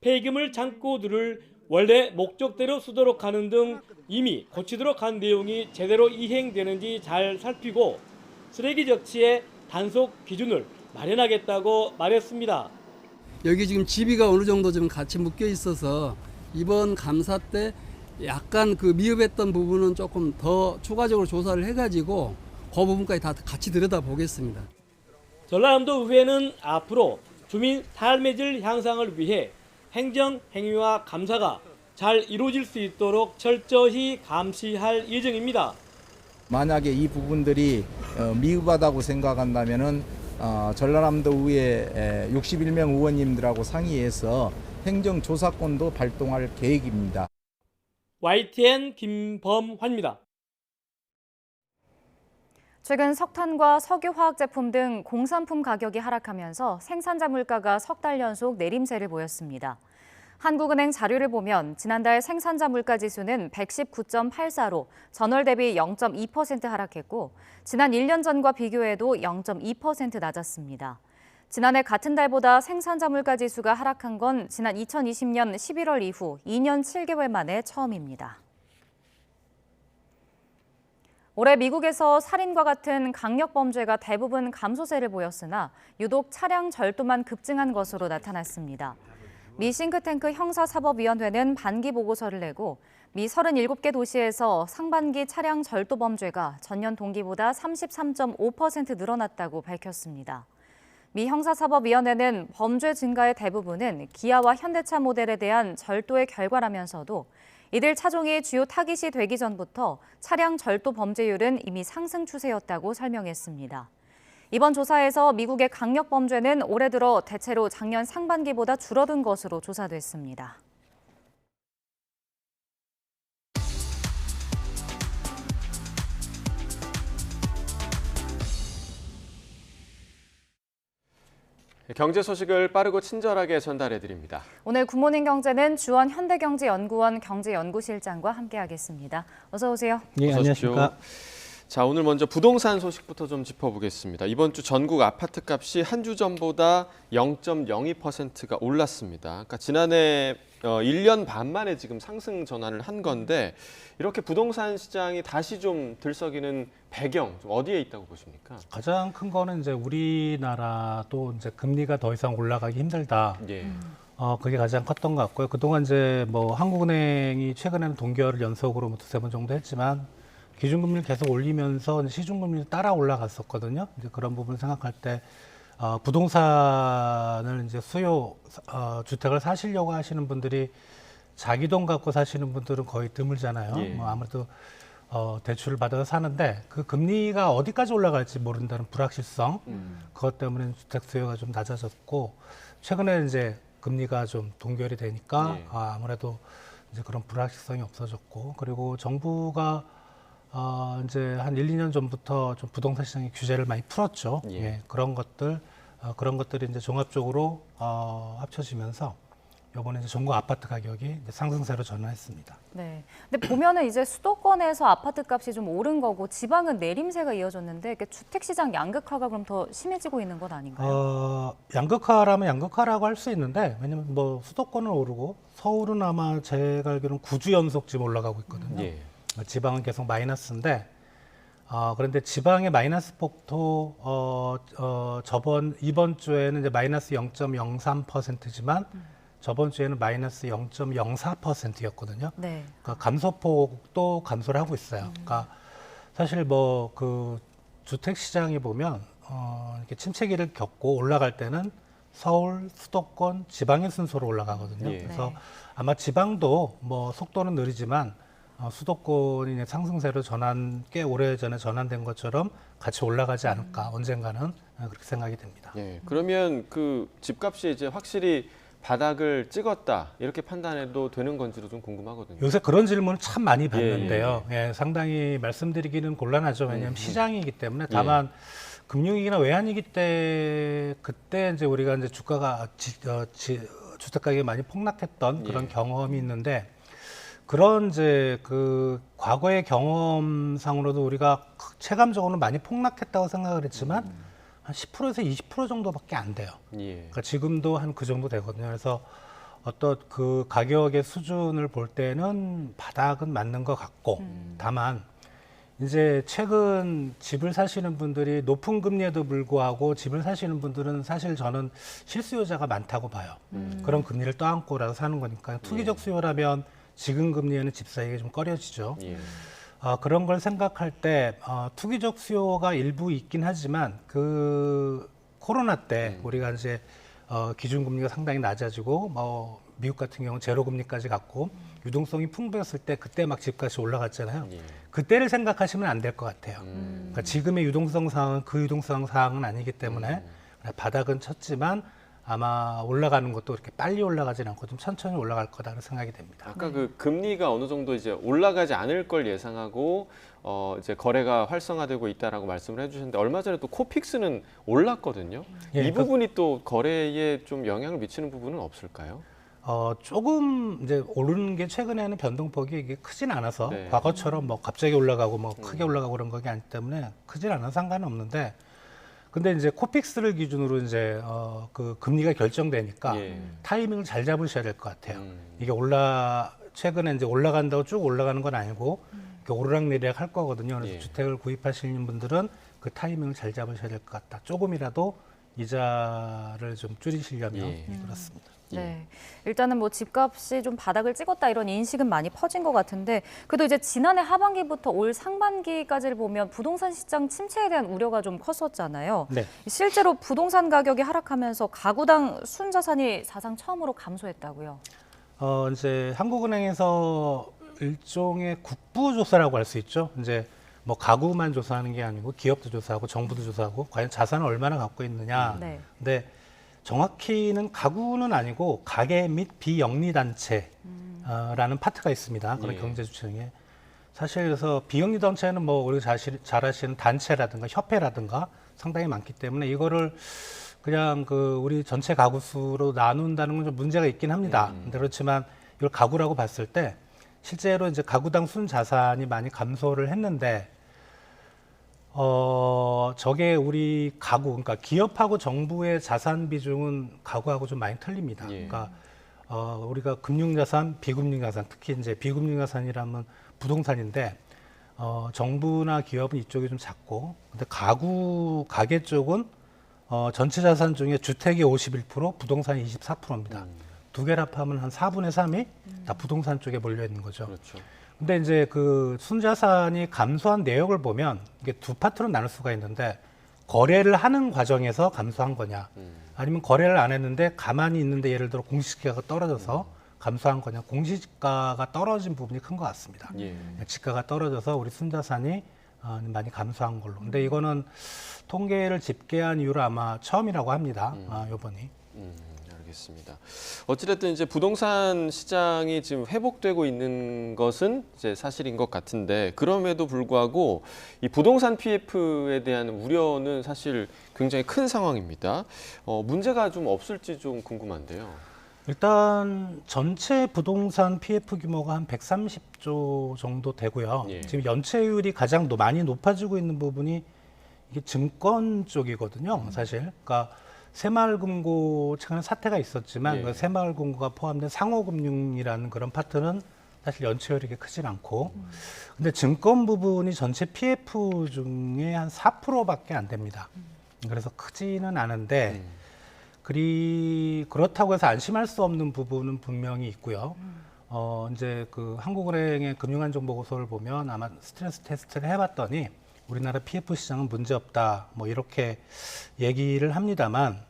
폐기물 창고들을 원래 목적대로 쓰도록 하는 등 이미 고치도록 한 내용이 제대로 이행되는지 잘 살피고 쓰레기 적치의 단속 기준을 마련하겠다고 말했습니다. 여기 지금 지비가 어느 정도 좀 같이 묶여 있어서 이번 감사 때 약간 그 미흡했던 부분은 조금 더 추가적으로 조사를 해가지고 그 부분까지 다 같이 들여다보겠습니다. 전라남도 의회는 앞으로 주민 삶의 질 향상을 위해 행정 행위와 감사가 잘 이루어질 수 있도록 철저히 감시할 예정입니다. 만약에 이 부분들이 미흡하다고 생각한다면은 전라남도 의회 61명 의원님들하고 상의해서 행정조사권도 발동할 계획입니다. YTN 김범환입니다. 최근 석탄과 석유화학 제품 등 공산품 가격이 하락하면서 생산자 물가가 석 달 연속 내림세를 보였습니다. 한국은행 자료를 보면 지난달 생산자 물가 지수는 119.84로 전월 대비 0.2% 하락했고 지난 1년 전과 비교해도 0.2% 낮았습니다. 지난해 같은 달보다 생산자 물가 지수가 하락한 건 지난 2020년 11월 이후 2년 7개월 만에 처음입니다. 올해 미국에서 살인과 같은 강력 범죄가 대부분 감소세를 보였으나 유독 차량 절도만 급증한 것으로 나타났습니다. 미 싱크탱크 형사사법위원회는 반기 보고서를 내고 미 37개 도시에서 상반기 차량 절도 범죄가 전년 동기보다 33.5% 늘어났다고 밝혔습니다. 미 형사사법위원회는 범죄 증가의 대부분은 기아와 현대차 모델에 대한 절도의 결과라면서도 이들 차종이 주요 타깃이 되기 전부터 차량 절도 범죄율은 이미 상승 추세였다고 설명했습니다. 이번 조사에서 미국의 강력 범죄는 올해 들어 대체로 작년 상반기보다 줄어든 것으로 조사됐습니다. 경제 소식을 빠르고 친절하게 전달해드립니다. 오늘 굿모닝 경제는 주원 현대경제연구원 경제연구실장과 함께하겠습니다. 어서 오세요. 네, 안녕하십니까. 자, 오늘 먼저 부동산 소식부터 좀 짚어보겠습니다. 이번 주 전국 아파트 값이 한 주 전보다 0.02%가 올랐습니다. 그러니까 지난해 1년 반 만에 지금 상승 전환을 한 건데 이렇게 부동산 시장이 다시 좀 들썩이는 배경 좀 어디에 있다고 보십니까? 가장 큰 거는 이제 우리나라도 이제 금리가 더 이상 올라가기 힘들다. 예. 그게 가장 컸던 것 같고요. 그동안 이제 뭐 한국은행이 최근에는 동결을 연속으로 뭐 두세 번 정도 했지만 기준금리를 계속 올리면서 시중금리를 따라 올라갔었거든요. 이제 그런 부분을 생각할 때 부동산을 이제 주택을 사시려고 하시는 분들이 자기 돈 갖고 사시는 분들은 거의 드물잖아요. 예. 뭐 아무래도 대출을 받아서 사는데 그 금리가 어디까지 올라갈지 모른다는 불확실성, 그것 때문에 주택 수요가 좀 낮아졌고 최근에 이제 금리가 좀 동결이 되니까 예. 아무래도 이제 그런 불확실성이 없어졌고 그리고 정부가 이제 한 1, 2년 전부터 좀 부동산 시장의 규제를 많이 풀었죠. 예. 예, 그런 것들이 이제 종합적으로 합쳐지면서 이번에 이제 전국 아파트 가격이 이제 상승세로 전환했습니다. 네. 근데 보면은 이제 수도권에서 아파트 값이 좀 오른 거고 지방은 내림세가 이어졌는데 이렇게 주택 시장 양극화가 그럼 더 심해지고 있는 건 아닌가요? 양극화라면 양극화라고 할 수 있는데 왜냐면 뭐 수도권은 오르고 서울은 아마 제가 알기로는 9주 연속 지금 올라가고 있거든요. 예. 지방은 계속 마이너스인데 그런데 지방의 마이너스 폭도 이번 주에는 이제 마이너스 0.03%지만 저번 주에는 마이너스 0.04%였거든요. 네. 그러니까 감소폭도 감소를 하고 있어요. 그러니까 사실 뭐 그 주택 시장이 보면 이렇게 침체기를 겪고 올라갈 때는 서울, 수도권, 지방의 순서로 올라가거든요. 예. 그래서 네. 아마 지방도 뭐 속도는 느리지만 수도권이 상승세로 꽤 오래전에 전환된 것처럼 같이 올라가지 않을까 언젠가는 그렇게 생각이 됩니다. 예. 그러면 그 집값이 이제 확실히 바닥을 찍었다 이렇게 판단해도 되는 건지도 좀 궁금하거든요. 요새 그런 질문을 참 많이 받는데요. 예, 상당히 말씀드리기는 곤란하죠. 왜냐하면 시장이기 때문에 다만 금융위기나 외환위기 때 그때 이제 우리가 이제 주가가 주택 가격이 많이 폭락했던 그런 경험이 있는데 그런 이제 그 과거의 경험상으로도 우리가 체감적으로는 많이 폭락했다고 생각을 했지만 한 10%에서 20% 정도밖에 안 돼요. 예. 그러니까 지금도 한 그 정도 되거든요. 그래서 어떤 그 가격의 수준을 볼 때는 바닥은 맞는 것 같고 다만 이제 최근 집을 사시는 분들이 높은 금리에도 불구하고 집을 사시는 분들은 사실 저는 실수요자가 많다고 봐요. 그런 금리를 떠안고라도 사는 거니까 투기적 수요라면 지금 금리에는 집 사기가 좀 꺼려지죠. 예. 그런 걸 생각할 때 투기적 수요가 일부 있긴 하지만 그 코로나 때 우리가 이제 기준금리가 상당히 낮아지고 미국 같은 경우는 제로금리까지 갔고 유동성이 풍부했을 때 그때 막 집값이 올라갔잖아요. 예. 그때를 생각하시면 안 될 것 같아요. 그러니까 지금의 유동성 상황은 그 유동성 상황은 아니기 때문에 바닥은 쳤지만 아마 올라가는 것도 그렇게 빨리 올라가진 않고 좀 천천히 올라갈 거다라는 생각이 됩니다. 아까 그 금리가 어느 정도 이제 올라가지 않을 걸 예상하고 이제 거래가 활성화되고 있다라고 말씀을 해주셨는데 얼마 전에 또 코픽스는 올랐거든요. 예, 이 부분이 또 거래에 좀 영향을 미치는 부분은 없을까요? 조금 이제 오르는 게 최근에는 변동폭이 이게 크진 않아서 네. 과거처럼 뭐 갑자기 올라가고 뭐 크게 올라가고 그런 게 아니기 때문에 크진 않아서 상관은 없는데 근데 이제 코픽스를 기준으로 이제 그 금리가 결정되니까 타이밍을 잘 잡으셔야 될 것 같아요. 이게 최근에 이제 올라간다고 쭉 올라가는 건 아니고 오르락내리락 할 거거든요. 그래서 주택을 구입하시는 분들은 그 타이밍을 잘 잡으셔야 될 것 같다. 조금이라도 이자를 좀 줄이시려면 그렇습니다. 네, 일단은 뭐 집값이 좀 바닥을 찍었다 이런 인식은 많이 퍼진 것 같은데 그래도 이제 지난해 하반기부터 올 상반기까지를 보면 부동산 시장 침체에 대한 우려가 좀 컸었잖아요. 네. 실제로 부동산 가격이 하락하면서 가구당 순자산이 사상 처음으로 감소했다고요. 이제 한국은행에서 일종의 국부조사라고 할 수 있죠. 이제 뭐 가구만 조사하는 게 아니고 기업도 조사하고 정부도 조사하고 과연 자산을 얼마나 갖고 있느냐. 네. 근데 정확히는 가구는 아니고 가계 및 비영리단체라는 파트가 있습니다. 그런 경제주체 중에. 사실 그래서 비영리단체는 뭐 우리가 잘 아시는 단체라든가 협회라든가 상당히 많기 때문에 이거를 그냥 우리 전체 가구 수로 나눈다는 건 좀 문제가 있긴 합니다. 근데 그렇지만 이걸 가구라고 봤을 때 실제로 이제 가구당 순자산이 많이 감소를 했는데 저게 우리 가구, 그러니까 기업하고 정부의 자산 비중은 가구하고 좀 많이 틀립니다. 그러니까 우리가 금융자산, 비금융자산, 특히 이제 비금융자산이라면 부동산인데 정부나 기업은 이쪽이 좀 작고, 근데 가계 쪽은 전체 자산 중에 주택이 51%, 부동산이 24%입니다. 두 개를 합하면 한 4분의 3이 다 부동산 쪽에 몰려 있는 거죠. 그렇죠. 근데 이제 그 순자산이 감소한 내역을 보면 이게 두 파트로 나눌 수가 있는데 거래를 하는 과정에서 감소한 거냐 아니면 거래를 안 했는데 가만히 있는데 예를 들어 공시지가가 떨어져서 감소한 거냐. 공시지가가 떨어진 부분이 큰 것 같습니다. 지가가 떨어져서 우리 순자산이 많이 감소한 걸로. 근데 이거는 통계를 집계한 이후로 아마 처음이라고 합니다. 요번이. 알겠습니다. 어찌됐든 이제 부동산 시장이 지금 회복되고 있는 것은 이제 사실인 것 같은데 그럼에도 불구하고 이 부동산 PF에 대한 우려는 사실 굉장히 큰 상황입니다. 문제가 좀 없을지 좀 궁금한데요. 일단 전체 부동산 PF 규모가 한 130조 정도 되고요. 지금 연체율이 가장 많이 높아지고 있는 부분이 이게 증권 쪽이거든요. 사실. 그러니까 새마을금고 최근에 사태가 있었지만 그 새마을금고가 포함된 상호금융이라는 그런 파트는 사실 연체율이 그렇게 크진 않고 근데 증권 부분이 전체 PF 중에 한 4%밖에 안 됩니다. 그래서 크지는 않은데 그렇다고 해서 안심할 수 없는 부분은 분명히 있고요. 이제 그 한국은행의 금융안정보고서를 보면 아마 스트레스 테스트를 해봤더니 우리나라 PF 시장은 문제없다, 뭐 이렇게 얘기를 합니다만,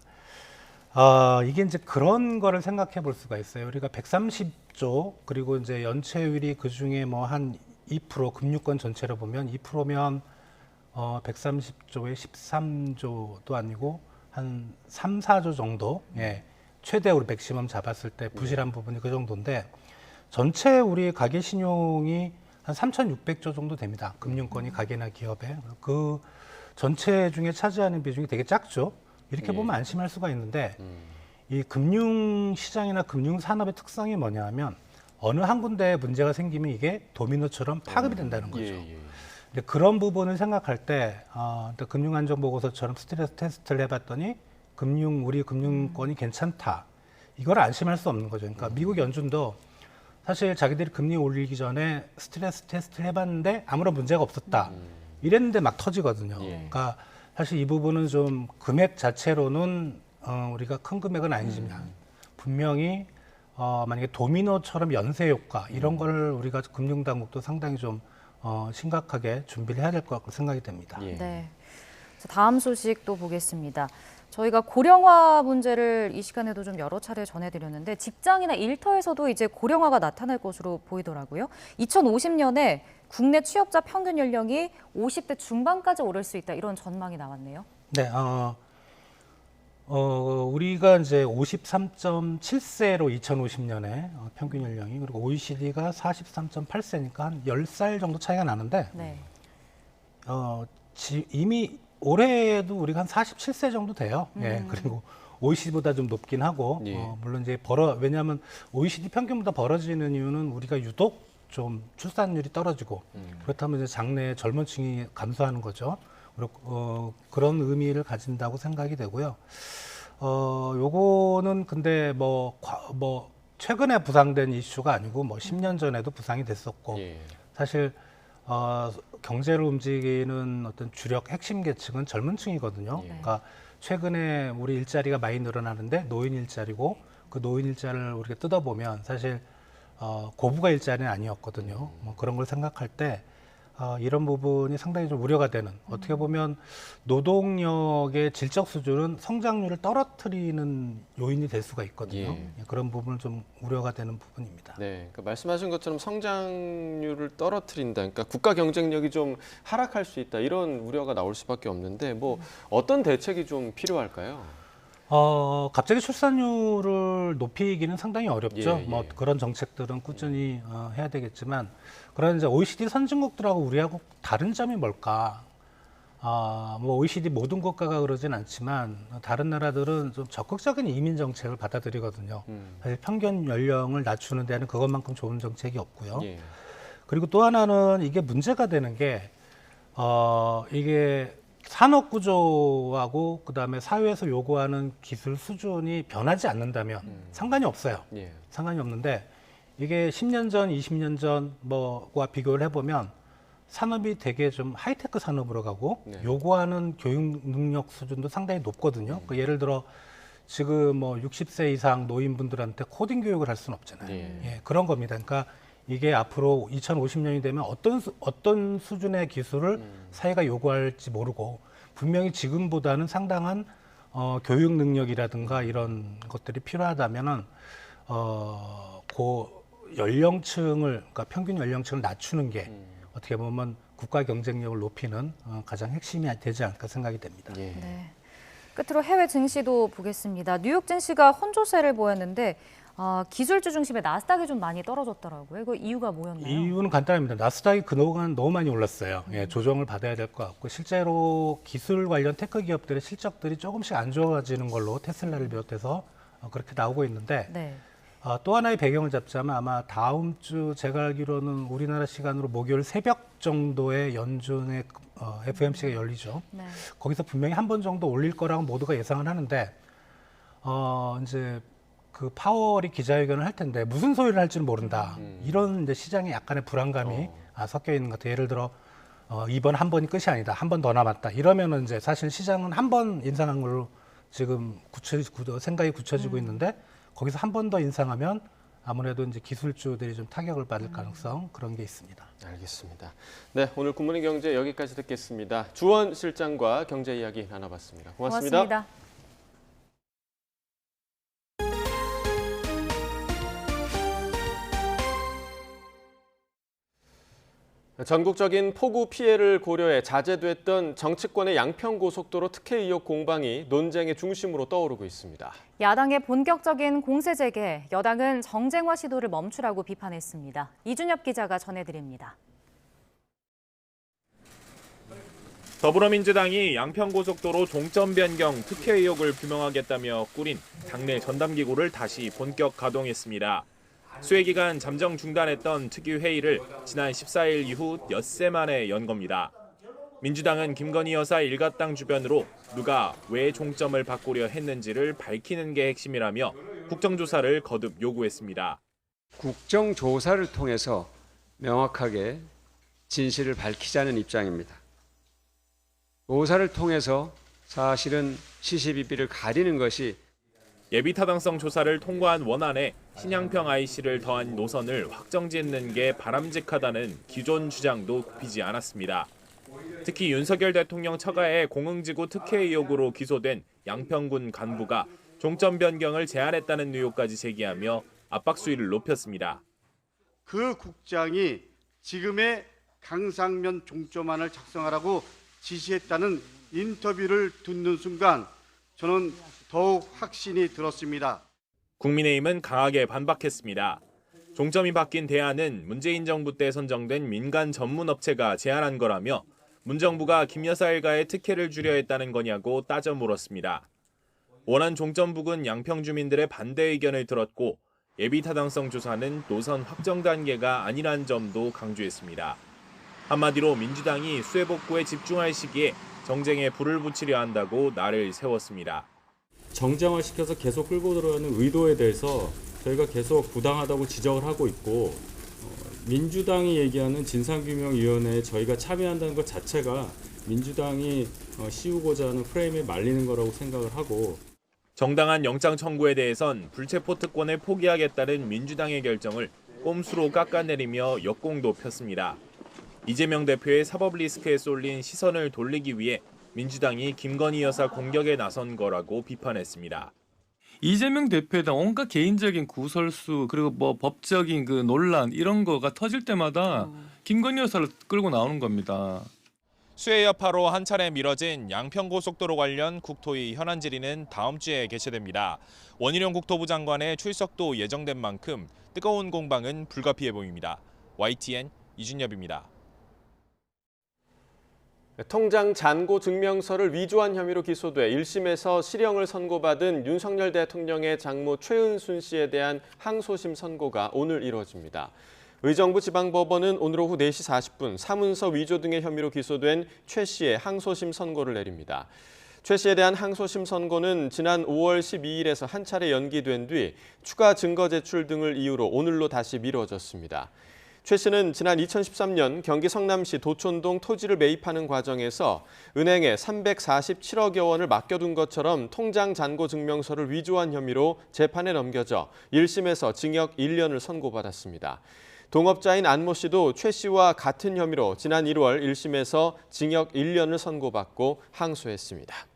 이게 이제 그런 거를 생각해 볼 수가 있어요. 우리가 130조, 그리고 이제 연체율이 그 중에 뭐 한 2%, 금융권 전체로 보면 2%면 130조에 13조도 아니고 한 3, 4조 정도, 최대 우리 맥시멈 잡았을 때 부실한 부분이 그 정도인데, 전체 우리 가계 신용이 한 3,600조 정도 됩니다. 금융권이 가계나 기업에. 그 전체 중에 차지하는 비중이 되게 작죠. 이렇게 보면 안심할 수가 있는데 이 금융시장이나 금융산업의 특성이 뭐냐 하면 어느 한 군데에 문제가 생기면 이게 도미노처럼 파급이 된다는 거죠. 근데 그런 부분을 생각할 때 금융안정보고서처럼 스트레스 테스트를 해봤더니 우리 금융권이 괜찮다. 이걸 안심할 수 없는 거죠. 그러니까 미국 연준도 사실 자기들이 금리 올리기 전에 스트레스 테스트를 해봤는데 아무런 문제가 없었다. 이랬는데 막 터지거든요. 그러니까 사실 이 부분은 좀 금액 자체로는 우리가 큰 금액은 아니지만 분명히 만약에 도미노처럼 연쇄 효과 이런 걸 우리가 금융당국도 상당히 좀 심각하게 준비를 해야 될 것 같고 생각이 됩니다. 네. 다음 소식도 보겠습니다. 저희가 고령화 문제를 이 시간에도 좀 여러 차례 전해드렸는데 직장이나 일터에서도 이제 고령화가 나타날 것으로 보이더라고요. 2050년에 국내 취업자 평균 연령이 50대 중반까지 오를 수 있다 이런 전망이 나왔네요. 네, 우리가 이제 53.7세로 2050년에 평균 연령이 그리고 OECD가 43.8세니까 한 10살 정도 차이가 나는데 이미 올해도 우리가 한 47세 정도 돼요. 그리고 OECD보다 좀 높긴 하고, 물론 이제 왜냐하면 OECD 평균보다 벌어지는 이유는 우리가 유독 좀 출산율이 떨어지고, 그렇다면 이제 장래 젊은 층이 감소하는 거죠. 그런 의미를 가진다고 생각이 되고요. 요거는 근데 뭐 최근에 부상된 이슈가 아니고 뭐 10년 전에도 부상이 됐었고 사실 경제를 움직이는 어떤 주력 핵심 계층은 젊은 층이거든요. 그러니까 최근에 우리 일자리가 많이 늘어나는데 노인 일자리고 그 노인 일자리를 우리가 뜯어보면 사실 고부가 일자리는 아니었거든요. 뭐 그런 걸 생각할 때 이런 부분이 상당히 좀 우려가 되는, 어떻게 보면 노동력의 질적 수준은 성장률을 떨어뜨리는 요인이 될 수가 있거든요. 그런 부분은 좀 우려가 되는 부분입니다. 네, 그러니까 말씀하신 것처럼 성장률을 떨어뜨린다, 그러니까 국가 경쟁력이 좀 하락할 수 있다, 이런 우려가 나올 수밖에 없는데 뭐 어떤 대책이 좀 필요할까요? 갑자기 출산율을 높이기는 상당히 어렵죠. 예. 뭐 그런 정책들은 꾸준히 해야 되겠지만, 그런 이제 OECD 선진국들하고 우리하고 다른 점이 뭘까? 뭐 OECD 모든 국가가 그러진 않지만 다른 나라들은 좀 적극적인 이민 정책을 받아들이거든요. 사실 평균 연령을 낮추는 데는 그것만큼 좋은 정책이 없고요. 그리고 또 하나는 이게 문제가 되는 게 이게 산업 구조하고 그다음에 사회에서 요구하는 기술 수준이 변하지 않는다면 상관이 없어요. 상관이 없는데 이게 10년 전, 20년 전 뭐와 비교를 해보면 산업이 되게 좀 하이테크 산업으로 가고 요구하는 교육 능력 수준도 상당히 높거든요. 그 예를 들어 지금 뭐 60세 이상 노인분들한테 코딩 교육을 할 수는 없잖아요. 그런 겁니다. 그러니까 이게 앞으로 2050년이 되면 어떤 수준의 기술을 사회가 요구할지 모르고, 분명히 지금보다는 상당한 교육 능력이라든가 이런 것들이 필요하다면은 그 연령층을, 그러니까 평균 연령층을 낮추는 게 어떻게 보면 국가 경쟁력을 높이는 가장 핵심이 되지 않을까 생각이 됩니다. 네. 끝으로 해외 증시도 보겠습니다. 뉴욕 증시가 혼조세를 보였는데 기술주 중심의 나스닥이 좀 많이 떨어졌더라고요. 그 이유가 뭐였나요? 이유는 간단합니다. 나스닥이 그동안 너무 많이 올랐어요. 조정을 받아야 될 것 같고, 실제로 기술 관련 테크 기업들의 실적들이 조금씩 안 좋아지는 걸로 테슬라를 비롯해서 그렇게 나오고 있는데, 또 하나의 배경을 잡자면 아마 다음 주 제가 알기로는 우리나라 시간으로 목요일 새벽 정도에 연준의 FOMC가 열리죠. 거기서 분명히 한 번 정도 올릴 거라고 모두가 예상을 하는데 이제 그 파월이 기자회견을 할 텐데 무슨 소리를 할지는 모른다. 이런 이제 시장에 약간의 불안감이 섞여 있는 것 같아요. 예를 들어 이번 한 번이 끝이 아니다. 한 번 더 남았다. 이러면은 이제 사실 시장은 한 번 인상한 걸로 지금 생각이 굳혀지고 있는데, 거기서 한 번 더 인상하면 아무래도 이제 기술주들이 좀 타격을 받을 가능성, 그런 게 있습니다. 알겠습니다. 네, 오늘 굿모닝 경제 여기까지 듣겠습니다. 주원 실장과 경제 이야기 나눠봤습니다. 고맙습니다. 전국적인 폭우 피해를 고려해 자제됐던 정치권의 양평고속도로 특혜 의혹 공방이 논쟁의 중심으로 떠오르고 있습니다. 야당의 본격적인 공세 재개, 여당은 정쟁화 시도를 멈추라고 비판했습니다. 이준엽 기자가 전해드립니다. 더불어민주당이 양평고속도로 종점 변경 특혜 의혹을 규명하겠다며 꾸린 당내 전담기구를 다시 본격 가동했습니다. 수해 기간 잠정 중단했던 특위회의를 지난 14일 이후 엿새 만에 연 겁니다. 민주당은 김건희 여사 일가땅 주변으로 누가 왜 종점을 바꾸려 했는지를 밝히는 게 핵심이라며 국정조사를 거듭 요구했습니다. 국정조사를 통해서 명확하게 진실을 밝히자는 입장입니다. 조사를 통해서 사실은 시시비비를 가리는 것이 예비타당성 조사를 통과한 원안에 신양평 IC를 더한 노선을 확정짓는 게 바람직하다는 기존 주장도 굽히지 않았습니다. 특히 윤석열 대통령 처가의 공흥지구 특혜 의혹으로 기소된 양평군 간부가 종점 변경을 제안했다는 의혹까지 제기하며 압박 수위를 높였습니다. 그 국장이 지금의 강상면 종점안을 작성하라고 지시했다는 인터뷰를 듣는 순간 저는 더욱 확신이 들었습니다. 국민의힘은 강하게 반박했습니다. 종점이 바뀐 대안은 문재인 정부 때 선정된 민간 전문 업체가 제안한 거라며 문 정부가 김 여사 일가의 특혜를 주려 했다는 거냐고 따져 물었습니다. 원안 종점 부근 양평 주민들의 반대 의견을 들었고 예비타당성 조사는 노선 확정 단계가 아니란 점도 강조했습니다. 한마디로 민주당이 수해 복구에 집중할 시기에 정쟁에 불을 붙이려 한다고 날을 세웠습니다. 정쟁화시켜서 계속 끌고 들어가는 의도에 대해서 저희가 계속 부당하다고 지적을 하고 있고 민주당이 얘기하는 진상규명위원회에 저희가 참여한다는 것 자체가 민주당이 씌우고자 하는 프레임에 말리는 거라고 생각을 하고 정당한 영장 청구에 대해선 불체포 특권을 포기하겠다는 민주당의 결정을 꼼수로 깎아내리며 역공도 폈습니다. 이재명 대표의 사법 리스크에 쏠린 시선을 돌리기 위해 민주당이 김건희 여사 공격에 나선 거라고 비판했습니다. 이재명 대표에 대한 온갖 개인적인 구설수 그리고 뭐 법적인 그 논란 이런 거가 터질 때마다 김건희 여사를 끌고 나오는 겁니다. 수해 여파로 한 차례 미뤄진 양평고속도로 관련 국토위 현안 질의는 다음 주에 개최됩니다. 원희룡 국토부 장관의 출석도 예정된 만큼 뜨거운 공방은 불가피해 보입니다. YTN 이준엽입니다. 통장 잔고 증명서를 위조한 혐의로 기소돼 1심에서 실형을 선고받은 윤석열 대통령의 장모 최은순 씨에 대한 항소심 선고가 오늘 이뤄집니다. 의정부 지방법원은 오늘 오후 4시 40분 사문서 위조 등의 혐의로 기소된 최 씨의 항소심 선고를 내립니다. 최 씨에 대한 항소심 선고는 지난 5월 12일에서 한 차례 연기된 뒤 추가 증거 제출 등을 이유로 오늘로 다시 미뤄졌습니다. 최 씨는 지난 2013년 경기 성남시 도촌동 토지를 매입하는 과정에서 은행에 347억여 원을 맡겨둔 것처럼 통장 잔고 증명서를 위조한 혐의로 재판에 넘겨져 1심에서 징역 1년을 선고받았습니다. 동업자인 안모 씨도 최 씨와 같은 혐의로 지난 1월 1심에서 징역 1년을 선고받고 항소했습니다.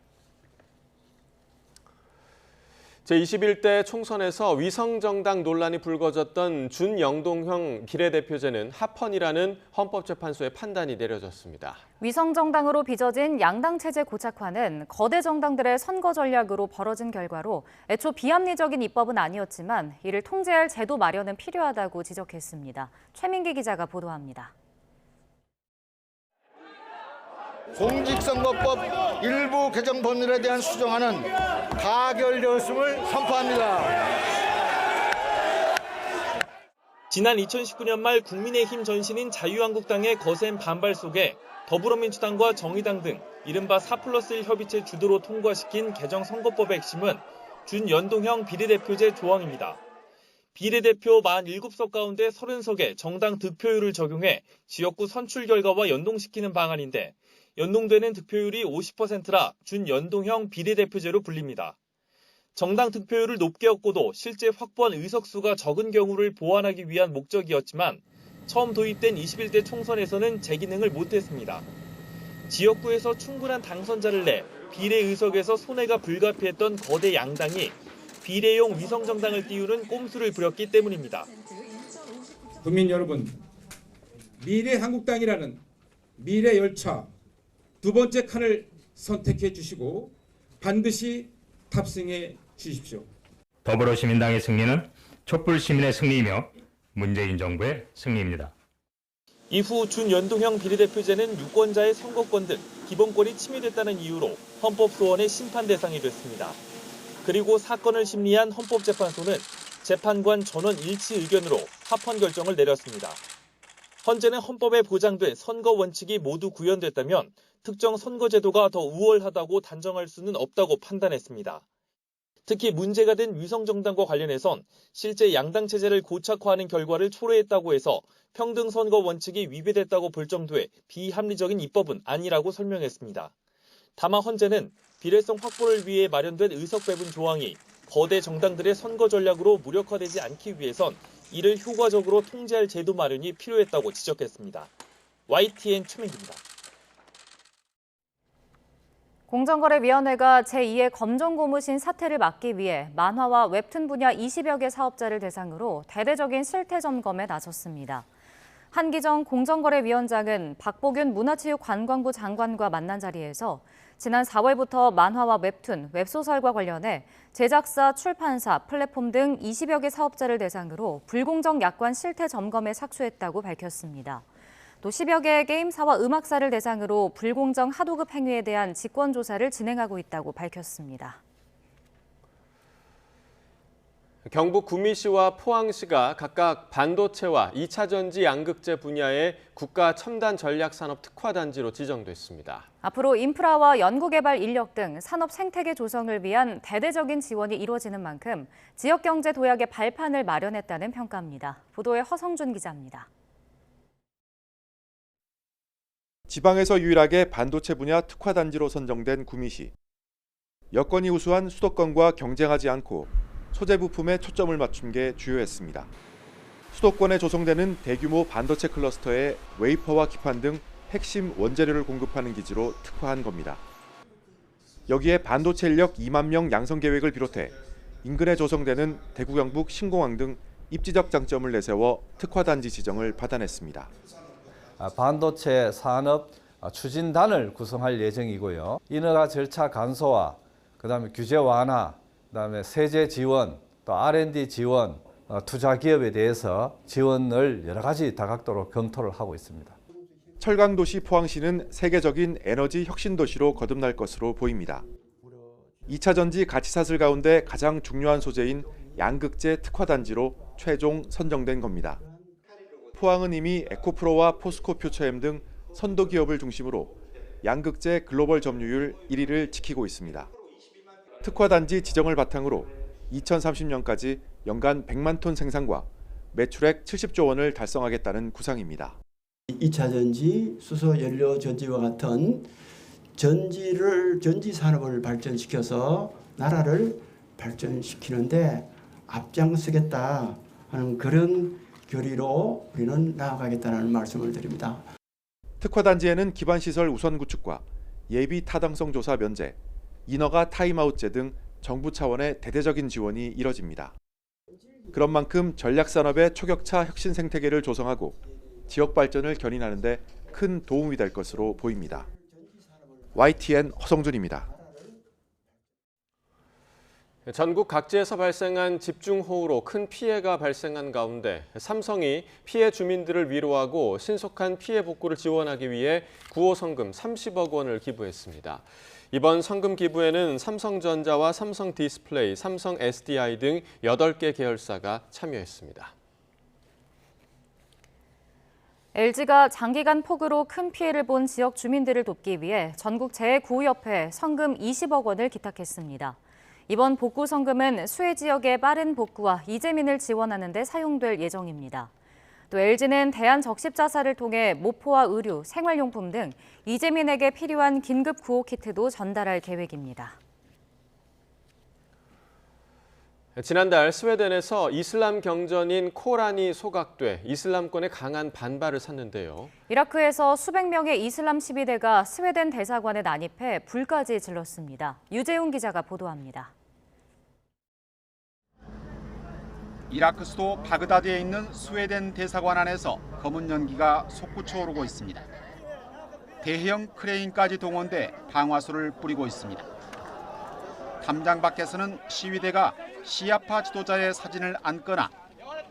제21대 총선에서 위성정당 논란이 불거졌던 준연동형 비례대표제는 합헌이라는 헌법재판소의 판단이 내려졌습니다. 위성정당으로 빚어진 양당 체제 고착화는 거대 정당들의 선거 전략으로 벌어진 결과로 애초 비합리적인 입법은 아니었지만 이를 통제할 제도 마련은 필요하다고 지적했습니다. 최민기 기자가 보도합니다. 공직선거법 일부 개정 법률에 대한 수정안은 가결되었음을 선포합니다. 지난 2019년 말 국민의힘 전신인 자유한국당의 거센 반발 속에 더불어민주당과 정의당 등 이른바 4+1 협의체 주도로 통과시킨 개정 선거법의 핵심은 준연동형 비례대표제 조항입니다. 비례대표 47석 가운데 30석의 정당 득표율을 적용해 지역구 선출 결과와 연동시키는 방안인데 연동되는 득표율이 50%라 준연동형 비례대표제로 불립니다. 정당 득표율을 높게 얻고도 실제 확보한 의석수가 적은 경우를 보완하기 위한 목적이었지만 처음 도입된 21대 총선에서는 제 기능을 못했습니다. 지역구에서 충분한 당선자를 내 비례 의석에서 손해가 불가피했던 거대 양당이 비례용 위성정당을 띄우는 꼼수를 부렸기 때문입니다. 국민 여러분, 미래한국당이라는 미래 열차 두 번째 칸을 선택해 주시고 반드시 탑승해 주십시오. 더불어시민당의 승리는 촛불시민의 승리이며 문재인 정부의 승리입니다. 이후 준연동형 비례대표제는 유권자의 선거권 등 기본권이 침해됐다는 이유로 헌법소원의 심판 대상이 됐습니다. 그리고 사건을 심리한 헌법재판소는 재판관 전원 일치 의견으로 합헌 결정을 내렸습니다. 헌재는 헌법에 보장된 선거 원칙이 모두 구현됐다면 특정 선거제도가 더 우월하다고 단정할 수는 없다고 판단했습니다. 특히 문제가 된 위성정당과 관련해선 실제 양당 체제를 고착화하는 결과를 초래했다고 해서 평등선거 원칙이 위배됐다고 볼 정도의 비합리적인 입법은 아니라고 설명했습니다. 다만 헌재는 비례성 확보를 위해 마련된 의석 배분 조항이 거대 정당들의 선거 전략으로 무력화되지 않기 위해선 이를 효과적으로 통제할 제도 마련이 필요했다고 지적했습니다. YTN 최민기입니다. 공정거래위원회가 제2의 검정고무신 사태를 막기 위해 만화와 웹툰 분야 20여 개 사업자를 대상으로 대대적인 실태 점검에 나섰습니다. 한기정 공정거래위원장은 박보균 문화체육관광부 장관과 만난 자리에서 지난 4월부터 만화와 웹툰, 웹소설과 관련해 제작사, 출판사, 플랫폼 등 20여 개 사업자를 대상으로 불공정 약관 실태 점검에 착수했다고 밝혔습니다. 또 10여 개의 게임사와 음악사를 대상으로 불공정 하도급 행위에 대한 직권조사를 진행하고 있다고 밝혔습니다. 경북 구미시와 포항시가 각각 반도체와 2차 전지 양극재 분야의 국가 첨단 전략 산업 특화 단지로 지정됐습니다. 앞으로 인프라와 연구개발 인력 등 산업 생태계 조성을 위한 대대적인 지원이 이루어지는 만큼 지역 경제 도약의 발판을 마련했다는 평가입니다. 보도에 허성준 기자입니다. 지방에서 유일하게 반도체 분야 특화 단지로 선정된 구미시. 여건이 우수한 수도권과 경쟁하지 않고 소재 부품에 초점을 맞춘 게 주요했습니다. 수도권에 조성되는 대규모 반도체 클러스터에 웨이퍼와 기판 등 핵심 원재료를 공급하는 기지로 특화한 겁니다. 여기에 반도체 인력 2만 명 양성 계획을 비롯해 인근에 조성되는 대구 경북 신공항 등 입지적 장점을 내세워 특화 단지 지정을 받아냈습니다. 반도체 산업 추진단을 구성할 예정이고요. 인허가 절차 간소화, 그다음에 규제 완화, 그다음에 세제 지원, 또 R&D 지원, 투자 기업에 대해서 지원을 여러 가지 다각도로 검토를 하고 있습니다. 철강도시 포항시는 세계적인 에너지 혁신 도시로 거듭날 것으로 보입니다. 2차 전지 가치사슬 가운데 가장 중요한 소재인 양극재 특화 단지로 최종 선정된 겁니다. 포항은 이미 에코프로와 포스코 퓨처엠 등 선도 기업을 중심으로 양극재 글로벌 점유율 1위를 지키고 있습니다. 특화 단지 지정을 바탕으로 2030년까지 연간 100만 톤 생산과 매출액 70조 원을 달성하겠다는 구상입니다. 2차 전지, 수소 연료 전지와 같은 전지 산업을 발전시켜서 나라를 발전시키는데 앞장서겠다 하는 그런 결의로 우리는 나아가겠다는 말씀을 드립니다. 특화 단지에는 기반 시설 우선 구축과 예비 타당성 조사 면제, 인허가 타임아웃제 등 정부 차원의 대대적인 지원이 이뤄집니다. 그런 만큼 전략 산업의 초격차 혁신 생태계를 조성하고 지역 발전을 견인하는 데 큰 도움이 될 것으로 보입니다. YTN 허성준입니다. 전국 각지에서 발생한 집중호우로 큰 피해가 발생한 가운데 삼성이 피해 주민들을 위로하고 신속한 피해 복구를 지원하기 위해 구호 성금 30억 원을 기부했습니다. 이번 성금 기부에는 삼성전자와 삼성디스플레이, 삼성 SDI 등 8개 계열사가 참여했습니다. LG가 장기간 폭우로 큰 피해를 본 지역 주민들을 돕기 위해 전국재해구호협회에 성금 20억 원을 기탁했습니다. 이번 복구 성금은 수해 지역의 빠른 복구와 이재민을 지원하는 데 사용될 예정입니다. 또 LG는 대한적십자사를 통해 모포와 의류, 생활용품 등 이재민에게 필요한 긴급 구호 키트도 전달할 계획입니다. 지난달 스웨덴에서 이슬람 경전인 코란이 소각돼 이슬람권에 강한 반발을 샀는데요. 이라크에서 수백 명의 이슬람 시비대가 스웨덴 대사관에 난입해 불까지 질렀습니다. 유재훈 기자가 보도합니다. 이라크 수도 바그다드에 있는 스웨덴 대사관 안에서 검은 연기가 솟구쳐 오르고 있습니다. 대형 크레인까지 동원돼 방화수를 뿌리고 있습니다. 담장 밖에서는 시위대가 시아파 지도자의 사진을 안거나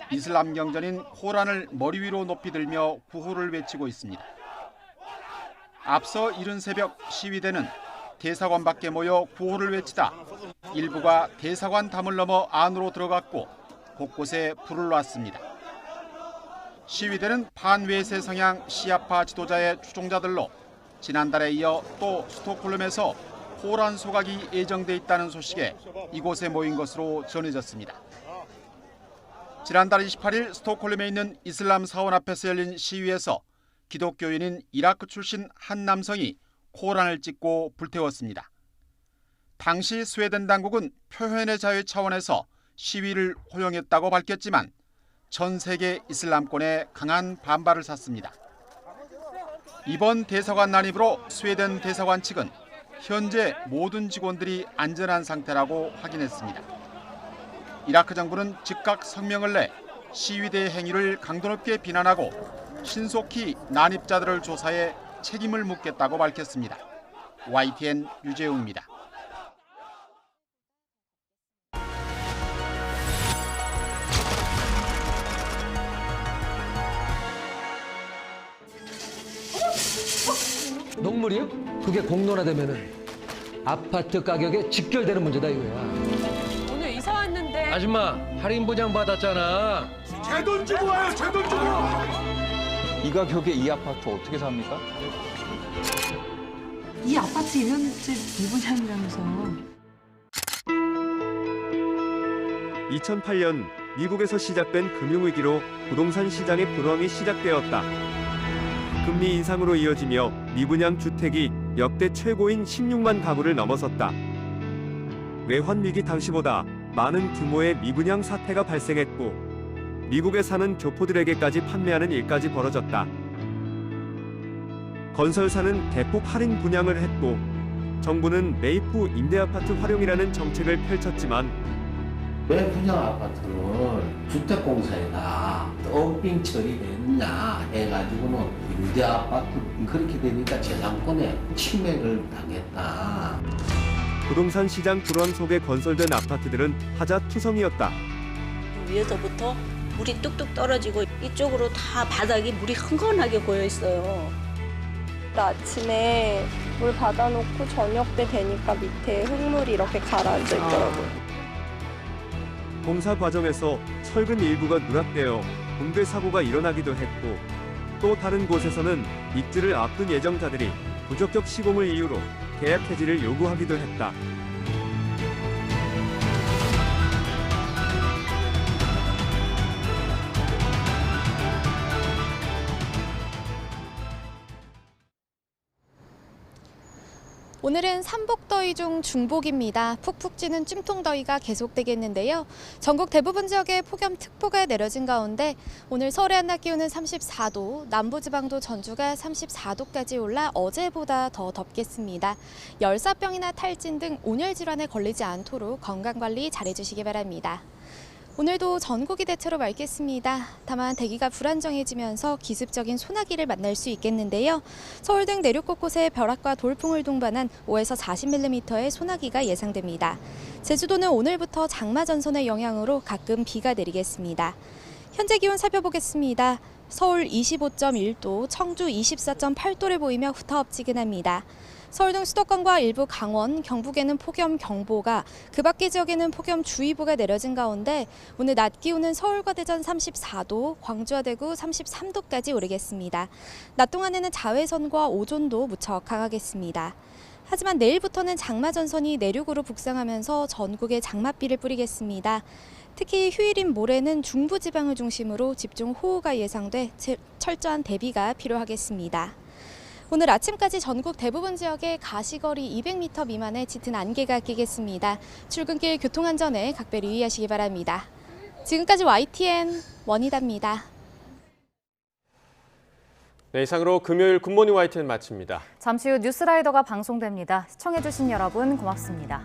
이슬람 경전인 코란을 머리 위로 높이 들며 구호를 외치고 있습니다. 앞서 이른 새벽 시위대는 대사관 밖에 모여 구호를 외치다 일부가 대사관 담을 넘어 안으로 들어갔고 곳곳에 불을 놨습니다. 시위대는 반외세 성향 시아파 지도자의 추종자들로 지난달에 이어 또 스톡홀름에서 코란 소각이 예정돼 있다는 소식에 이곳에 모인 것으로 전해졌습니다. 지난달 28일 스톡홀름에 있는 이슬람 사원 앞에서 열린 시위에서 기독교인인 이라크 출신 한 남성이 코란을 찍고 불태웠습니다. 당시 스웨덴 당국은 표현의 자유 차원에서 시위를 허용했다고 밝혔지만 전 세계 이슬람권에 강한 반발을 샀습니다. 이번 대사관 난입으로 스웨덴 대사관 측은 현재 모든 직원들이 안전한 상태라고 확인했습니다. 이라크 정부는 즉각 성명을 내 시위대의 행위를 강도 높게 비난하고 신속히 난입자들을 조사해 책임을 묻겠다고 밝혔습니다. YTN 유재웅입니다. 녹물이요? 그게 공론화되면은 아파트 가격에 직결되는 문제다 이거야. 오늘 이사 왔는데. 아줌마 할인 분양 받았잖아. 제 돈 주고 와요. 제 돈 주고. 이 가격에 이 아파트 어떻게 삽니까? 이 아파트 1년째 미분양이라면서. 2008년 미국에서 시작된 금융위기로 부동산 시장의 불황이 시작되었다. 금리 인상으로 이어지며 미분양 주택이 역대 최고인 16만 가구를 넘어섰다. 외환위기 당시보다 많은 규모의 미분양 사태가 발생했고 미국에 사는 교포들에게까지 판매하는 일까지 벌어졌다. 건설사는 대폭 할인 분양을 했고 정부는 매입 후 임대아파트 활용이라는 정책을 펼쳤지만 왜 분양 아파트를 주택공사에다 덤핑 처리됐냐 해가지고는 임대아파트 그렇게 되니까 재산권에 침해를 당했다. 부동산 시장 불황 속에 건설된 아파트들은 하자투성이었다. 위에서부터 물이 뚝뚝 떨어지고 이쪽으로 다 바닥이 물이 흥건하게 고여 있어요. 아침에 물 받아놓고 저녁 때 되니까 밑에 흙물이 이렇게 가라앉아 있더라고요. 공사 과정에서 철근 일부가 누락되어 붕괴 사고가 일어나기도 했고 또 다른 곳에서는 입주를 앞둔 예정자들이 부적격 시공을 이유로 계약 해지를 요구하기도 했다. 오늘은 삼복더위 중 중복입니다. 푹푹 찌는 찜통더위가 계속되겠는데요. 전국 대부분 지역에 폭염특보가 내려진 가운데 오늘 서울의 한낮 기온은 34도, 남부지방도 전주가 34도까지 올라 어제보다 더 덥겠습니다. 열사병이나 탈진 등 온열 질환에 걸리지 않도록 건강관리 잘해주시기 바랍니다. 오늘도 전국이 대체로 맑겠습니다. 다만 대기가 불안정해지면서 기습적인 소나기를 만날 수 있겠는데요. 서울 등 내륙 곳곳에 벼락과 돌풍을 동반한 5에서 40mm의 소나기가 예상됩니다. 제주도는 오늘부터 장마 전선의 영향으로 가끔 비가 내리겠습니다. 현재 기온 살펴보겠습니다. 서울 25.1도, 청주 24.8도를 보이며 후텁지근합니다. 서울 등 수도권과 일부 강원, 경북에는 폭염경보가, 그 밖의 지역에는 폭염주의보가 내려진 가운데 오늘 낮 기온은 서울과 대전 34도, 광주와 대구 33도까지 오르겠습니다. 낮 동안에는 자외선과 오존도 무척 강하겠습니다. 하지만 내일부터는 장마 전선이 내륙으로 북상하면서 전국에 장맛비를 뿌리겠습니다. 특히 휴일인 모레는 중부지방을 중심으로 집중호우가 예상돼 철저한 대비가 필요하겠습니다. 오늘 아침까지 전국 대부분 지역에 가시거리 200m 미만의 짙은 안개가 끼겠습니다. 출근길 교통안전에 각별히 유의하시기 바랍니다. 지금까지 YTN 원희다입니다. 네, 이상으로 금요일 굿모닝 YTN 마칩니다. 잠시 후 뉴스라이더가 방송됩니다. 시청해주신 여러분 고맙습니다.